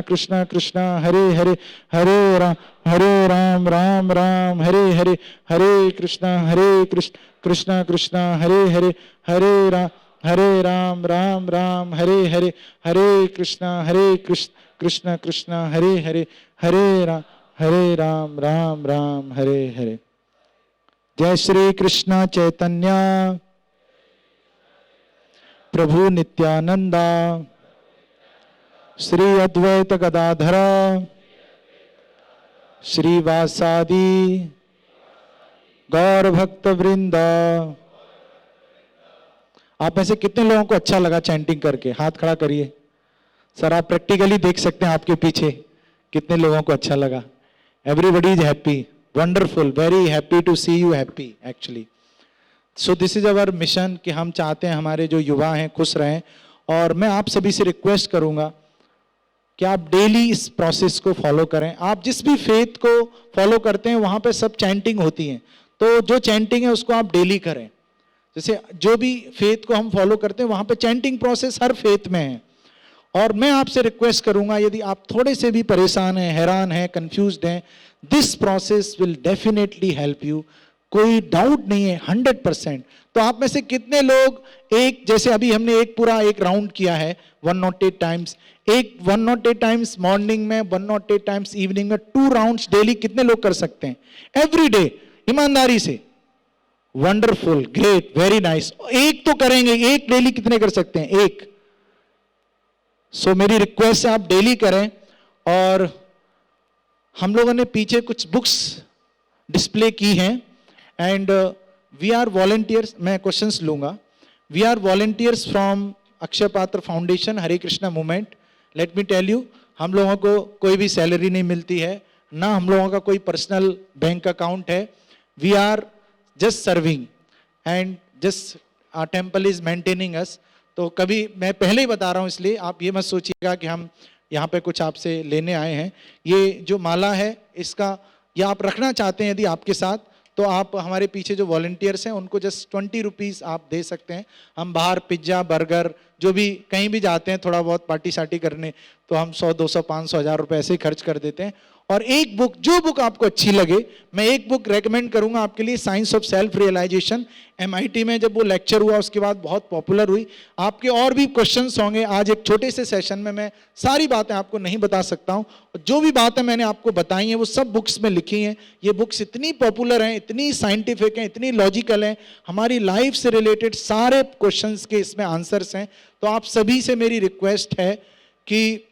[SPEAKER 6] कृष्ण कृष्ण हरे हरे, हरे राम राम राम हरे हरे, हरे कृष्ण कृष्ण कृष्ण हरे हरे, हरे राम राम राम हरे हरे, हरे कृष्ण कृष्ण हरे हरे, हरे राम राम राम हरे हरे। जय श्री कृष्ण चैतन्य प्रभु नित्यानंदा श्री अद्वैत गदाधर श्रीवासादि गौर भक्त वृंद। आप में से कितने लोगों को अच्छा लगा चैंटिंग करके? हाथ खड़ा करिए। सर आप प्रैक्टिकली देख सकते हैं आपके पीछे कितने लोगों को अच्छा लगा। Everybody is happy, wonderful, very happy to see you happy actually. So this is our mission कि हम चाहते हैं हमारे जो युवा हैं खुश रहें। और मैं आप सभी से रिक्वेस्ट करूंगा कि आप डेली इस प्रोसेस को फॉलो करें। आप जिस भी फेथ को फॉलो करते हैं वहाँ पे सब चैंटिंग होती हैं, तो जो चैंटिंग है उसको आप डेली करें। जैसे जो भी फेथ को हम फॉलो करते हैं वहाँ पे चैंटिंग प्रोसेस हर फेथ में है। और मैं आपसे रिक्वेस्ट करूंगा यदि आप थोड़े से भी परेशान हैं, हैरान हैं, कंफ्यूज्ड हैं, this process will definitely help you, कोई डाउट नहीं है, 100%। तो आप में से कितने लोग एक, जैसे अभी हमने एक पूरा एक राउंड किया है 108 टाइम्स, एक 108 टाइम्स मॉर्निंग में, 108 टाइम्स इवनिंग में, 2 राउंड्स डेली कितने लोग कर सकते हैं एवरी डे ईमानदारी से? Wonderful, great, very nice. एक तो करेंगे, एक डेली कितने कर सकते हैं? एक। सो मेरी रिक्वेस्ट है आप डेली करें। और हम लोगों ने पीछे कुछ बुक्स डिस्प्ले की हैं एंड वी आर वॉलंटियर्स। मैं क्वेश्चंस लूंगा। We are volunteers from Akshaya Patra foundation Hare Krishna movement. Let me tell you, हम लोगों को कोई भी सैलरी नहीं मिलती है, ना हम लोगों का कोई पर्सनल बैंक अकाउंट है। We are just serving and just our temple is maintaining us. तो कभी मैं पहले ही बता रहा हूं, इसलिए आप ये मत सोचिएगा कि हम यहाँ पे कुछ आपसे लेने आए हैं। ये जो माला है इसका, या आप रखना चाहते हैं यदि आपके साथ, तो आप हमारे पीछे जो वॉलंटियर्स हैं उनको जस्ट 20 रुपीज़ आप दे सकते हैं। हम बाहर पिज्ज़ा, बर्गर, जो भी कहीं भी जाते हैं थोड़ा बहुत पार्टी शार्टी करने, तो हम 100, 200, 500, 1000 रुपये ऐसे ही खर्च कर देते हैं। और एक बुक, जो बुक आपको अच्छी लगे, मैं एक बुक रेकमेंड करूंगा आपके लिए, science of self realisation. MIT में जब वो लेक्चर हुआ उसके बाद बहुत पॉपुलर हुई। आपके और भी क्वेश्चंस होंगे, आज एक छोटे से सेशन में मैं सारी बातें आपको नहीं बता सकता हूं। जो भी बातें मैंने आपको बताई हैं वो सब बुक्स में लिखी हैं। ये बुक्स इतनी पॉपुलर हैं, इतनी साइंटिफिक हैं, इतनी लॉजिकल हैं, हमारी लाइफ से रिलेटेड सारे क्वेश्चंस के इसमें आंसर्स हैं। तो आप सभी से मेरी रिक्वेस्ट है कि,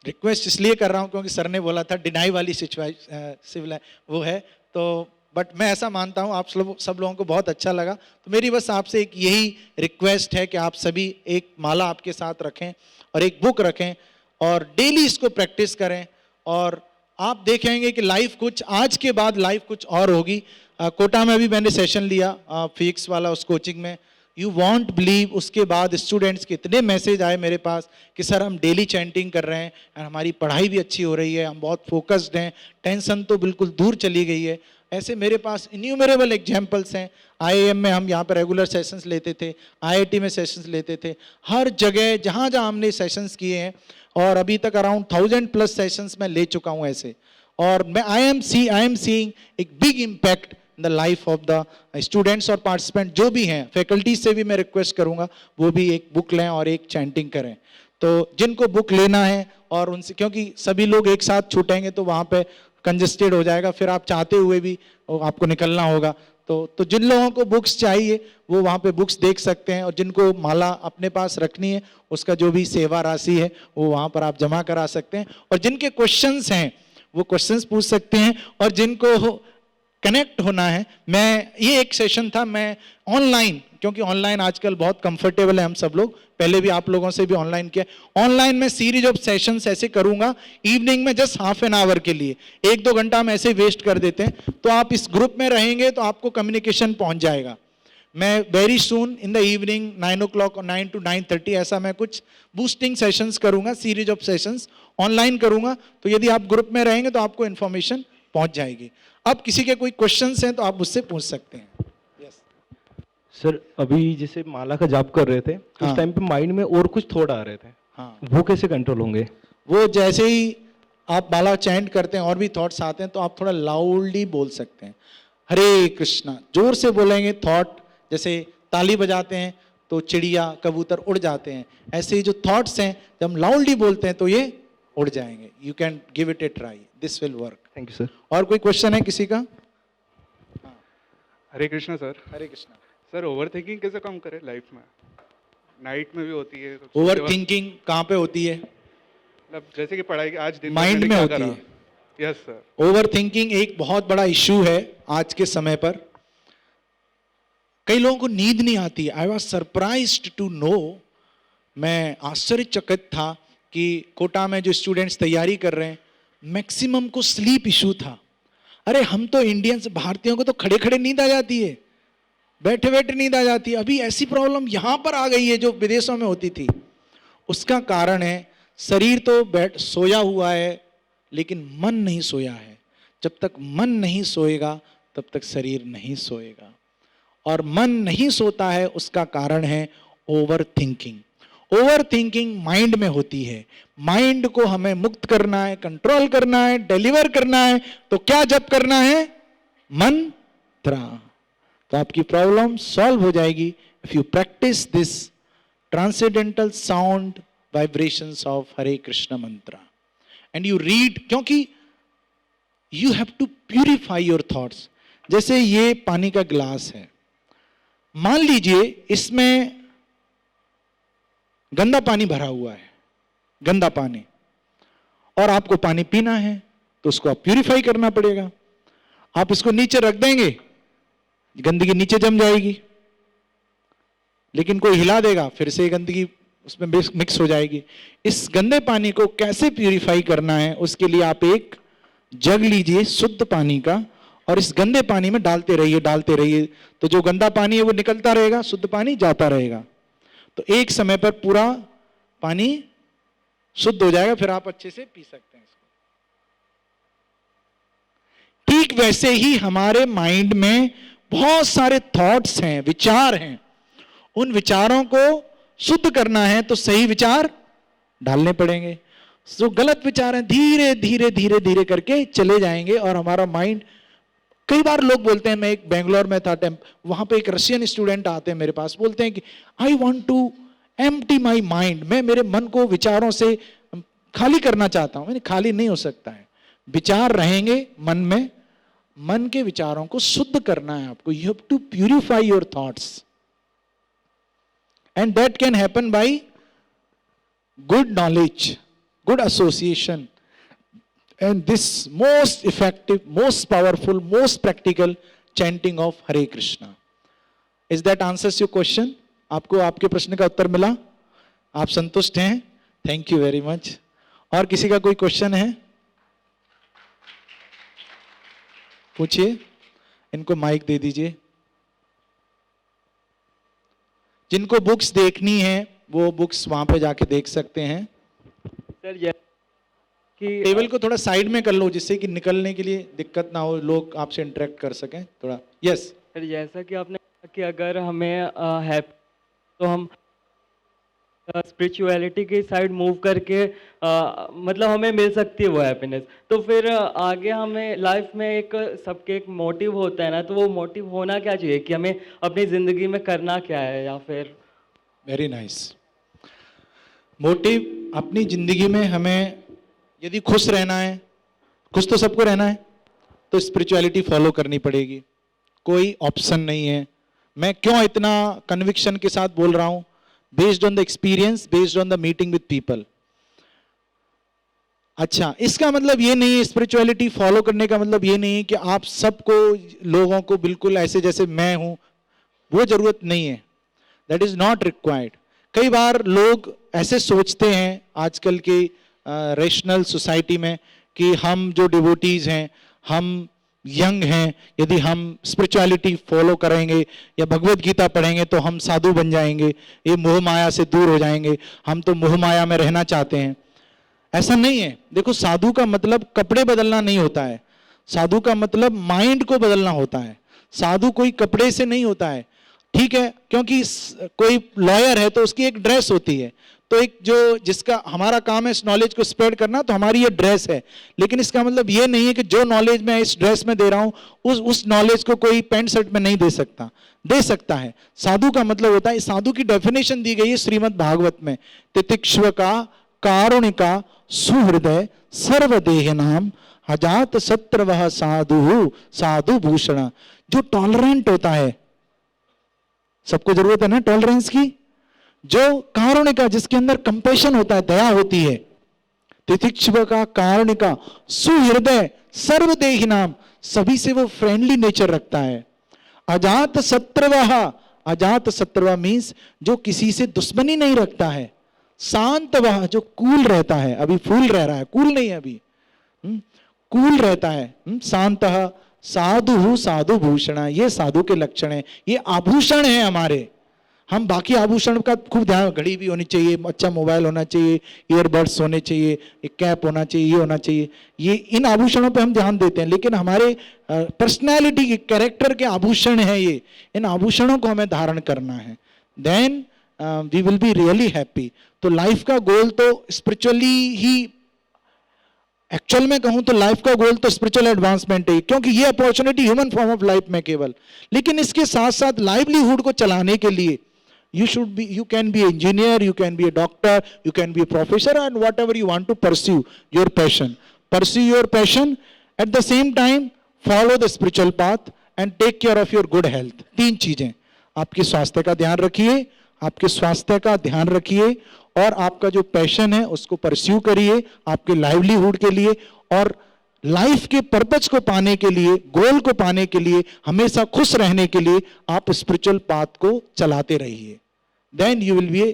[SPEAKER 6] रिक्वेस्ट इसलिए कर रहा हूं क्योंकि सर ने बोला था डिनाई वाली सिविल वो है, तो बट मैं ऐसा मानता हूं आप सब लोगों को बहुत अच्छा लगा। तो मेरी बस आपसे एक यही रिक्वेस्ट है कि आप सभी एक माला आपके साथ रखें और एक बुक रखें और डेली इसको प्रैक्टिस करें। और आप देखेंगे कि लाइफ कुछ, आज के बाद लाइफ कुछ और होगी। कोटा में भी मैंने सेशन लिया फिजिक्स वाला, उस कोचिंग में, यू वॉन्ट बिलीव, उसके बाद स्टूडेंट्स के इतने मैसेज आए मेरे पास कि सर हम डेली चैंटिंग कर रहे हैं और हमारी पढ़ाई भी अच्छी हो रही है, हम बहुत फोकस्ड हैं, टेंशन तो बिल्कुल दूर चली गई है। ऐसे मेरे पास इन्यूमरेबल एग्जाम्पल्स हैं। IIM में हम यहाँ पर रेगुलर सेशंस लेते थे, IIT में सेशंस लेते थे, हर जगह जहाँ जहाँ हमने सेशंस किए हैं, और अभी तक अराउंड 1000+ सेशंस मैं ले चुका हूँ ऐसे। और मैं आई एम सीइंग एक big impact the life of the students और पार्टिसिपेंट जो भी हैं। फैकल्टी से भी मैं रिक्वेस्ट करूंगा वो भी एक बुक लें और एक चैंटिंग करें। तो जिनको बुक लेना है और उनसे, क्योंकि सभी लोग एक साथ छूटेंगे तो वहाँ पे कंजस्टेड हो जाएगा, फिर आप चाहते हुए भी आपको निकलना होगा। तो जिन लोगों को बुक्स चाहिए वो वहाँ पे बुक्स देख सकते हैं, और जिनको माला अपने पास रखनी है उसका जो भी सेवा राशि है वो वहाँ पर आप जमा करा सकते हैं। और जिनके क्वेश्चंस हैं वो क्वेश्चंस पूछ सकते हैं, और जिनको कनेक्ट होना है, मैं ये एक सेशन था, मैं ऑनलाइन, क्योंकि ऑनलाइन आजकल बहुत कंफर्टेबल है हम सब लोग, पहले भी आप लोगों से भी ऑनलाइन किया, ऑनलाइन में सीरीज ऑफ सेशंस ऐसे करूंगा इवनिंग में, जस्ट हाफ एन आवर के लिए, 1-2 घंटा हम ऐसे वेस्ट कर देते हैं। तो आप इस ग्रुप में रहेंगे तो आपको कम्युनिकेशन पहुंच जाएगा। मैं very soon in the evening 9 o'clock और 9 to 9:30 ऐसा मैं कुछ बूस्टिंग सेशंस करूंगा, सीरीज ऑफ सेशंस ऑनलाइन करूंगा। तो यदि आप ग्रुप में रहेंगे तो आपको इन्फॉर्मेशन पहुंच जाएगी। अब किसी के कोई क्वेश्चंस हैं तो आप मुझसे पूछ सकते हैं।
[SPEAKER 9] सर अभी जैसे माला का जाप कर रहे थे,
[SPEAKER 6] हाँ।
[SPEAKER 9] उस टाइम पे माइंड में और कुछ थॉट आ रहे थे,
[SPEAKER 6] हाँ,
[SPEAKER 9] वो कैसे कंट्रोल होंगे?
[SPEAKER 6] वो जैसे ही आप माला चैंट करते हैं और भी थॉट्स आते हैं तो आप थोड़ा लाउडली बोल सकते हैं, हरे कृष्णा। जोर से बोलेंगे थॉट, जैसे ताली बजाते हैं तो चिड़िया कबूतर उड़ जाते हैं, ऐसे ही जो थॉट्स हैं जब हम लाउडली बोलते हैं तो ये उड़ जाएंगे। You can give it A try, this will work.
[SPEAKER 9] Thank you sir.
[SPEAKER 6] और कोई क्वेश्चन है किसी का?
[SPEAKER 10] हरे कृष्णा सर।
[SPEAKER 6] हरे कृष्णा।
[SPEAKER 10] सर ओवर थिंकिंग कैसे कम करे लाइफ में? नाइट में भी होती है।
[SPEAKER 6] ओवर थिंकिंग कहाँ पे होती है?
[SPEAKER 10] मतलब जैसे कि पढ़ाई आज दिन
[SPEAKER 6] माइंड में होती है।
[SPEAKER 10] Yes sir.
[SPEAKER 6] ओवर थिंकिंग एक बहुत बड़ा इश्यू है आज के समय पर। कई लोगों को नींद नहीं आती। I was surprised to know, मैं आश्चर्यचकित था कि कोटा में जो स्टूडेंट्स तैयारी कर रहे हैं मैक्सिमम को स्लीप इशू था। अरे हम तो इंडियंस, भारतीयों को तो खड़े खड़े नींद आ जाती है, बैठे बैठे नींद आ जाती है। अभी ऐसी प्रॉब्लम यहाँ पर आ गई है जो विदेशों में होती थी। उसका कारण है शरीर तो बैठ सोया हुआ है लेकिन मन नहीं सोया है। जब तक मन नहीं सोएगा तब तक शरीर नहीं सोएगा, और मन नहीं सोता है उसका कारण है over thinking. Over thinking mind में होती है। माइंड को हमें मुक्त करना है, कंट्रोल करना है, डिलीवर करना है, तो क्या जप करना है? मंत्र। तो आपकी प्रॉब्लम सॉल्व हो जाएगी if you practise this transcendental sound vibrations of Hare Krishna mantra and you read, क्योंकि you have to purify your thoughts. जैसे ये पानी का ग्लास है, मान लीजिए इसमें गंदा पानी भरा हुआ है, गंदा पानी, और आपको पानी पीना है तो उसको आप प्यूरिफाई करना पड़ेगा। आप इसको नीचे रख देंगे, गंदगी नीचे जम जाएगी, लेकिन कोई हिला देगा फिर से गंदगी उसमें मिक्स हो जाएगी। इस गंदे पानी को कैसे प्यूरिफाई करना है, उसके लिए आप एक जग लीजिए शुद्ध पानी का और इस गंदे पानी में डालते रहिए, तो जो गंदा पानी है वो निकलता रहेगा, शुद्ध पानी जाता रहेगा, तो एक समय पर पूरा पानी शुद्ध हो जाएगा, फिर आप अच्छे से पी सकते हैं इसको। ठीक वैसे ही हमारे माइंड में बहुत सारे थॉट्स हैं, विचार हैं। उन विचारों को शुद्ध करना है तो सही विचार डालने पड़ेंगे। जो गलत विचार हैं धीरे धीरे धीरे धीरे करके चले जाएंगे और हमारा माइंड, कई बार लोग बोलते हैं, मैं एक बेंगलोर में था, वहां पे एक रशियन स्टूडेंट आते हैं मेरे पास, बोलते हैं कि I want to empty my mind, मैं मेरे मन को विचारों से खाली करना चाहता हूं। खाली नहीं हो सकता है, विचार रहेंगे मन में, मन के विचारों को शुद्ध करना है आपको। You have to purify your thoughts and that can happen by good knowledge, good association, and this most effective, most powerful, most practical chanting of Hare Krishna. Is that answers your question? आपको आपके प्रश्न का उत्तर मिला? आप संतुष्ट हैं? Thank you very much. और किसी का कोई क्वेश्चन है? पूछिए, इनको माइक दे दीजिए। जिनको बुक्स देखनी है वो बुक्स वहां पे जाके देख सकते हैं।
[SPEAKER 9] सर कि
[SPEAKER 6] टेबल को थोड़ा साइड में कर लो जिससे कि निकलने के लिए दिक्कत ना हो, लोग आपसे इंटरेक्ट कर सकें थोड़ा। यस
[SPEAKER 9] सर, जैसा कि आपने कहा कि अगर हमें तो हम स्पिरिचुअलिटी की साइड मूव करके मतलब हमें मिल सकती है वो हैप्पीनेस, तो फिर आगे हमें लाइफ में एक सबके एक मोटिव होता है ना, तो वो मोटिव होना क्या चाहिए कि हमें अपनी ज़िंदगी में करना क्या है, या फिर?
[SPEAKER 6] Very nice. मोटिव अपनी ज़िंदगी में हमें यदि खुश रहना है, खुश तो सबको रहना है, तो स्पिरिचुअलिटी फॉलो करनी पड़ेगी, कोई ऑप्शन नहीं है। मैं क्यों इतना कन्विक्शन के साथ बोल रहा हूं? Based on the experience, based on the meeting with people. अच्छा, इसका मतलब ये नहीं है, स्पिरिचुअलिटी फॉलो करने का मतलब ये नहीं है कि आप सबको, लोगों को बिल्कुल ऐसे जैसे मैं हूं, वो जरूरत नहीं है। That is not required. कई बार लोग ऐसे सोचते हैं आजकल की रेशनल सोसाइटी में कि हम जो डिवोटीज हैं, हम यंग हैं, यदि हम स्पिरिचुअलिटी फॉलो करेंगे या भगवत गीता पढ़ेंगे तो हम साधु बन जाएंगे, ये मोह माया से दूर हो जाएंगे, हम तो मोह माया में रहना चाहते हैं। ऐसा नहीं है। देखो, साधु का मतलब कपड़े बदलना नहीं होता है, साधु का मतलब माइंड को बदलना होता है। साधु कोई कपड़े से नहीं होता है। ठीक है, क्योंकि कोई लॉयर है तो उसकी एक ड्रेस होती है, तो एक जो जिसका हमारा काम है इस नॉलेज को स्प्रेड करना, तो हमारी ये ड्रेस है। लेकिन इसका मतलब ये नहीं है कि जो नॉलेज मैं इस ड्रेस में दे रहा हूं उस नॉलेज को कोई पैंट शर्ट में नहीं दे सकता, दे सकता है। साधु का मतलब होता है, साधु की डेफिनेशन दी गई है श्रीमद् भागवत में, तितिक्षुका कारुणिका सुहृदय सर्वदेह नाम अजात सत्र वह साधु साधु भूषण। जो टॉलरेंट होता है, सबको जरूरत है ना टॉलरेंस की, जो कारुणिका जिसके अंदर कंपैशन होता है, दया होती है, तितिक्षुका कारुणिका सुहृदय सर्वदेही नाम, सभी से वो फ्रेंडली नेचर रखता है। अजात शत्रवः, अजात शत्रवः मीन्स जो किसी से दुश्मनी नहीं रखता है। शांत वह, जो कूल रहता है, अभी फूल रह रहा है, कूल नहीं है अभी, कूल रहता है। शांत साधु साधु भूषण, ये साधु के लक्षण है, ये आभूषण है हमारे। हम बाकी आभूषण का खूब ध्यान, घड़ी भी होनी चाहिए, अच्छा मोबाइल होना चाहिए, ईयरबड्स होने चाहिए, एक कैप होना चाहिए, ये होना चाहिए, ये इन आभूषणों पे हम ध्यान देते हैं। लेकिन हमारे पर्सनैलिटी के, कैरेक्टर के आभूषण है ये, इन आभूषणों को हमें धारण करना है, then we will be really happy. तो लाइफ का गोल तो स्पिरिचुअली ही, एक्चुअल में कहूं तो लाइफ का गोल तो स्पिरिचुअल एडवांसमेंट है, क्योंकि ये opportunity human form of life में केवल। लेकिन इसके साथ साथ लाइवलीहुड को चलाने के लिए you should be, you can be an engineer, you can be a doctor, you can be a professor, and whatever you want to pursue your passion, pursue your passion, at the same time follow the spiritual path and take care of your good health। तीन चीजें, आपके स्वास्थ्य का ध्यान रखिए, आपके स्वास्थ्य का ध्यान रखिए, और आपका जो पैशन है उसको परस्यू करिए आपके लाइवलीहुड के लिए, और लाइफ के पर्पज को पाने के लिए, गोल को पाने के लिए, हमेशा खुश रहने के लिए आप स्पिरिचुअल पाथ को चलाते रहिए, then you will be a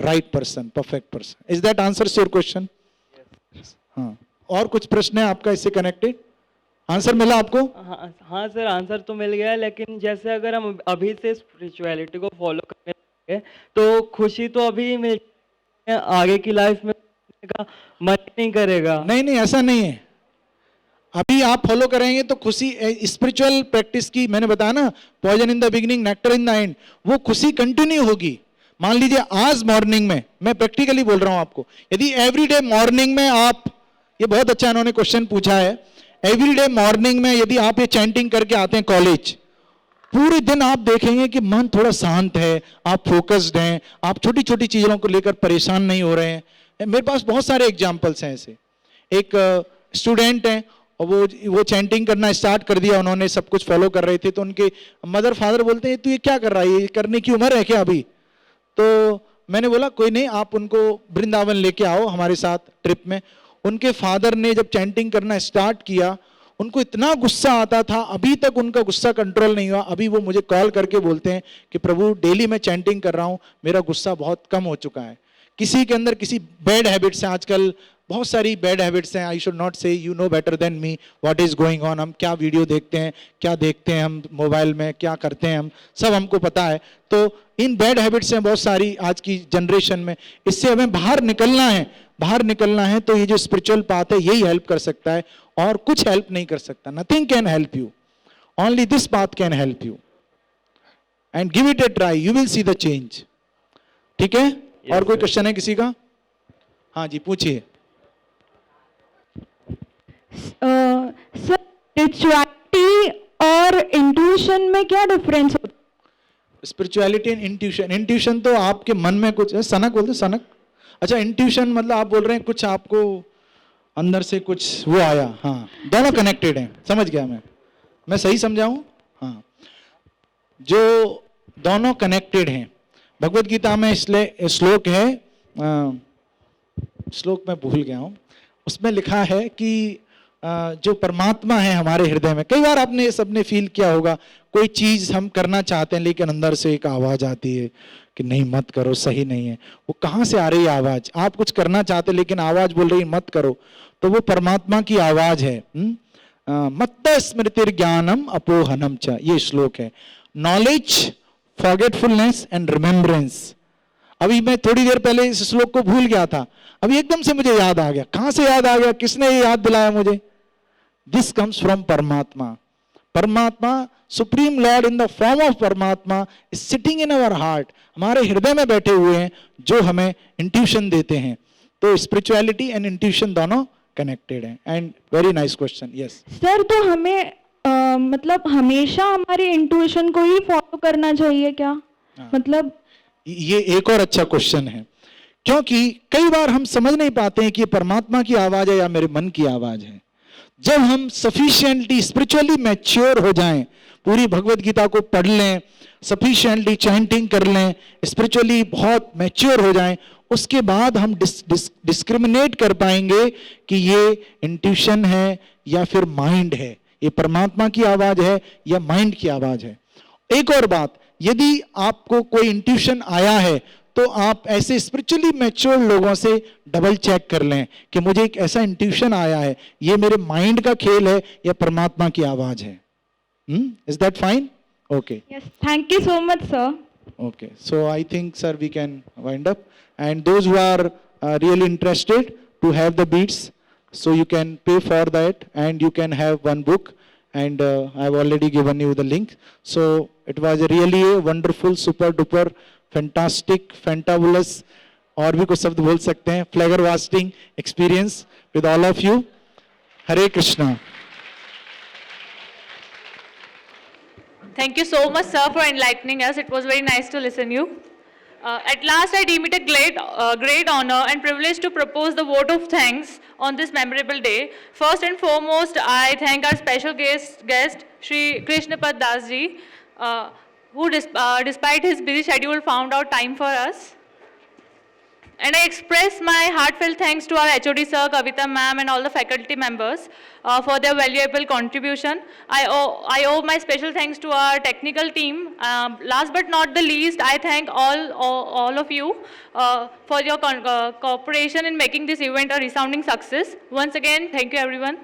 [SPEAKER 6] right person, perfect person. Is that answers your question? हाँ, और कुछ प्रश्न है आपका इससे कनेक्टेड? आंसर मिला आपको?
[SPEAKER 9] हाँ सर, आंसर तो मिल गया, लेकिन जैसे अगर हम अभी से स्पिरिचुअलिटी को फॉलो करने लगे तो खुशी तो अभी मिल, आगे की लाइफ में का मन नहीं करेगा।
[SPEAKER 6] नहीं नहीं, ऐसा नहीं है। अभी आप फॉलो करेंगे तो खुशी, स्पिरिचुअल प्रैक्टिस की मैंने बताया ना, poison in the beginning nectar in the end, वो खुशी कंटिन्यू होगी। मान लीजिए आज मॉर्निंग में, मैं प्रैक्टिकली बोल रहा हूं आपको, यदि एवरीडे मॉर्निंग में आप, ये बहुत अच्छा इन्होंने क्वेश्चन पूछा है, एवरीडे मॉर्निंग में यदि आप ये चैंटिंग करके आते हैं कॉलेज, पूरे दिन आप देखेंगे कि मन थोड़ा शांत है, आप फोकस्ड हैं, आप छोटी छोटी चीजों को लेकर परेशान नहीं हो रहे हैं। मेरे पास बहुत सारे एग्जाम्पल्स हैं ऐसे। एक स्टूडेंट हैं और वो चैंटिंग करना स्टार्ट कर दिया उन्होंने, सब कुछ फॉलो कर रहे थे, तो उनके मदर फादर बोलते हैं तू ये क्या कर रहा है, ये करने की उम्र है क्या अभी? तो मैंने बोला कोई नहीं, आप उनको वृंदावन लेके आओ हमारे साथ ट्रिप में। उनके फादर ने जब चैंटिंग करना स्टार्ट किया, उनको इतना गुस्सा आता था, अभी तक उनका गुस्सा कंट्रोल नहीं हुआ। अभी वो मुझे कॉल करके बोलते हैं कि प्रभु डेली मैं चैंटिंग कर रहा हूँ, मेरा गुस्सा बहुत कम हो चुका है। किसी के अंदर किसी बैड हैबिट्स हैं, आजकल बहुत सारी बैड हैबिट्स हैं, आई शुड नॉट से, you know better than me what is going on. हम क्या वीडियो देखते हैं, क्या देखते हैं हम मोबाइल में, क्या करते हैं हम, सब हमको पता है। तो इन बैड हैबिट्स हैं बहुत सारी आज की जनरेशन में, इससे हमें बाहर निकलना है, बाहर निकलना है। तो ये जो स्पिरिचुअल पाथ है यही हेल्प कर सकता है, और कुछ हेल्प नहीं कर सकता। Nothing can help you, only this path can help you, and give it A try, you will see the change. ठीक है? और कोई क्वेश्चन है किसी का? हाँ जी, पूछिए।
[SPEAKER 11] स्पिरिचुअलिटी और इंट्यूशन में क्या डिफरेंस होता है?
[SPEAKER 6] स्पिरिचुअलिटी एंड इंट्यूशन, इंट्यूशन तो आपके मन में कुछ है, सनक बोलते, सनक। अच्छा, इंट्यूशन मतलब आप बोल रहे हैं कुछ आपको अंदर से कुछ वो आया। हाँ, दोनों कनेक्टेड हैं, समझ गया मैं सही समझाऊं? हाँ, जो दोनों कनेक्टेड हैं। भगवत गीता में इसलिए श्लोक है, श्लोक मैं भूल गया हूं, उसमें लिखा है कि जो परमात्मा है हमारे हृदय में, कई बार आपने ये सबने फील किया होगा, कोई चीज हम करना चाहते हैं लेकिन अंदर से एक आवाज आती है कि नहीं मत करो, सही नहीं है। वो कहाँ से आ रही है आवाज? आप कुछ करना चाहते लेकिन आवाज बोल रही मत करो, तो वो परमात्मा की आवाज है। मत्त स्मृतिर ज्ञानम अपोहनम च, ये श्लोक है। Knowledge, forgetfulness and remembrance. अभी मैं थोड़ी देर पहले इस श्लोक को भूल गया था, अभी एकदम से मुझे याद आ गया। कहां से याद आ गया? किसने ये याद दिलाया मुझे? This comes from Paramatma. Paramatma supreme lord in the form of Paramatma is sitting in our heart, हमारे हृदय में बैठे हुए हैं जो हमें इंट्यूशन देते हैं. तो स्पिरिचुअलिटी एंड इंट्यूशन दोनों कनेक्टेड हैं. And very nice question. Yes
[SPEAKER 11] sir, तो हमें मतलब हमेशा हमारे इंट्यूशन को ही फॉलो करना चाहिए क्या? मतलब
[SPEAKER 6] ये एक और अच्छा क्वेश्चन है, क्योंकि कई बार हम समझ नहीं पाते हैं कि ये परमात्मा की आवाज है या मेरे मन की आवाज है. जब हम सफिशिएंटली स्पिरिचुअली मैच्योर हो जाएं, पूरी भगवत गीता को पढ़ लें, सफिशिएंटली चैंटिंग कर लें, स्पिरिचुअली बहुत मैच्योर हो जाएं, उसके बाद हम डिस्क्रिमिनेट कर पाएंगे कि ये इंट्यूशन है या फिर माइंड है, ये परमात्मा की आवाज है या माइंड की आवाज है. एक और बात, यदि आपको कोई इंट्यूशन आया है तो आप ऐसे स्पिरिचुअली मैच्योर लोगों से डबल चेक कर लें कि मुझे एक ऐसा इंट्यूशन आया है, ये मेरे माइंड का खेल है या परमात्मा की आवाज है. Is that fine? Okay,
[SPEAKER 11] yes, thank you so much sir.
[SPEAKER 6] okay, so I think sir we can wind up, and those who are really interested to have the beats, so you can pay for that and you can have one book, and I've already given you the link. So it was really a wonderful, super duper, fantastic, fantabulous, और भी कुछ शब्द बोल सकते हैं, flabbergasting experience with all of you. Hare Krishna.
[SPEAKER 2] Thank you so much, sir, for enlightening us. It was very nice to listen you. At last, I deem it a great honor and privilege to propose the vote of thanks on this memorable day. First and foremost, I thank our special guest Shri Krishnapad Das ji, who despite his busy schedule found out time for us. And I express my heartfelt thanks to our HOD sir, Kavita ma'am, and all the faculty members for their valuable contribution. I owe my special thanks to our technical team. Last but not the least, I thank all of you for your cooperation in making this event a resounding success. Once again, thank you everyone.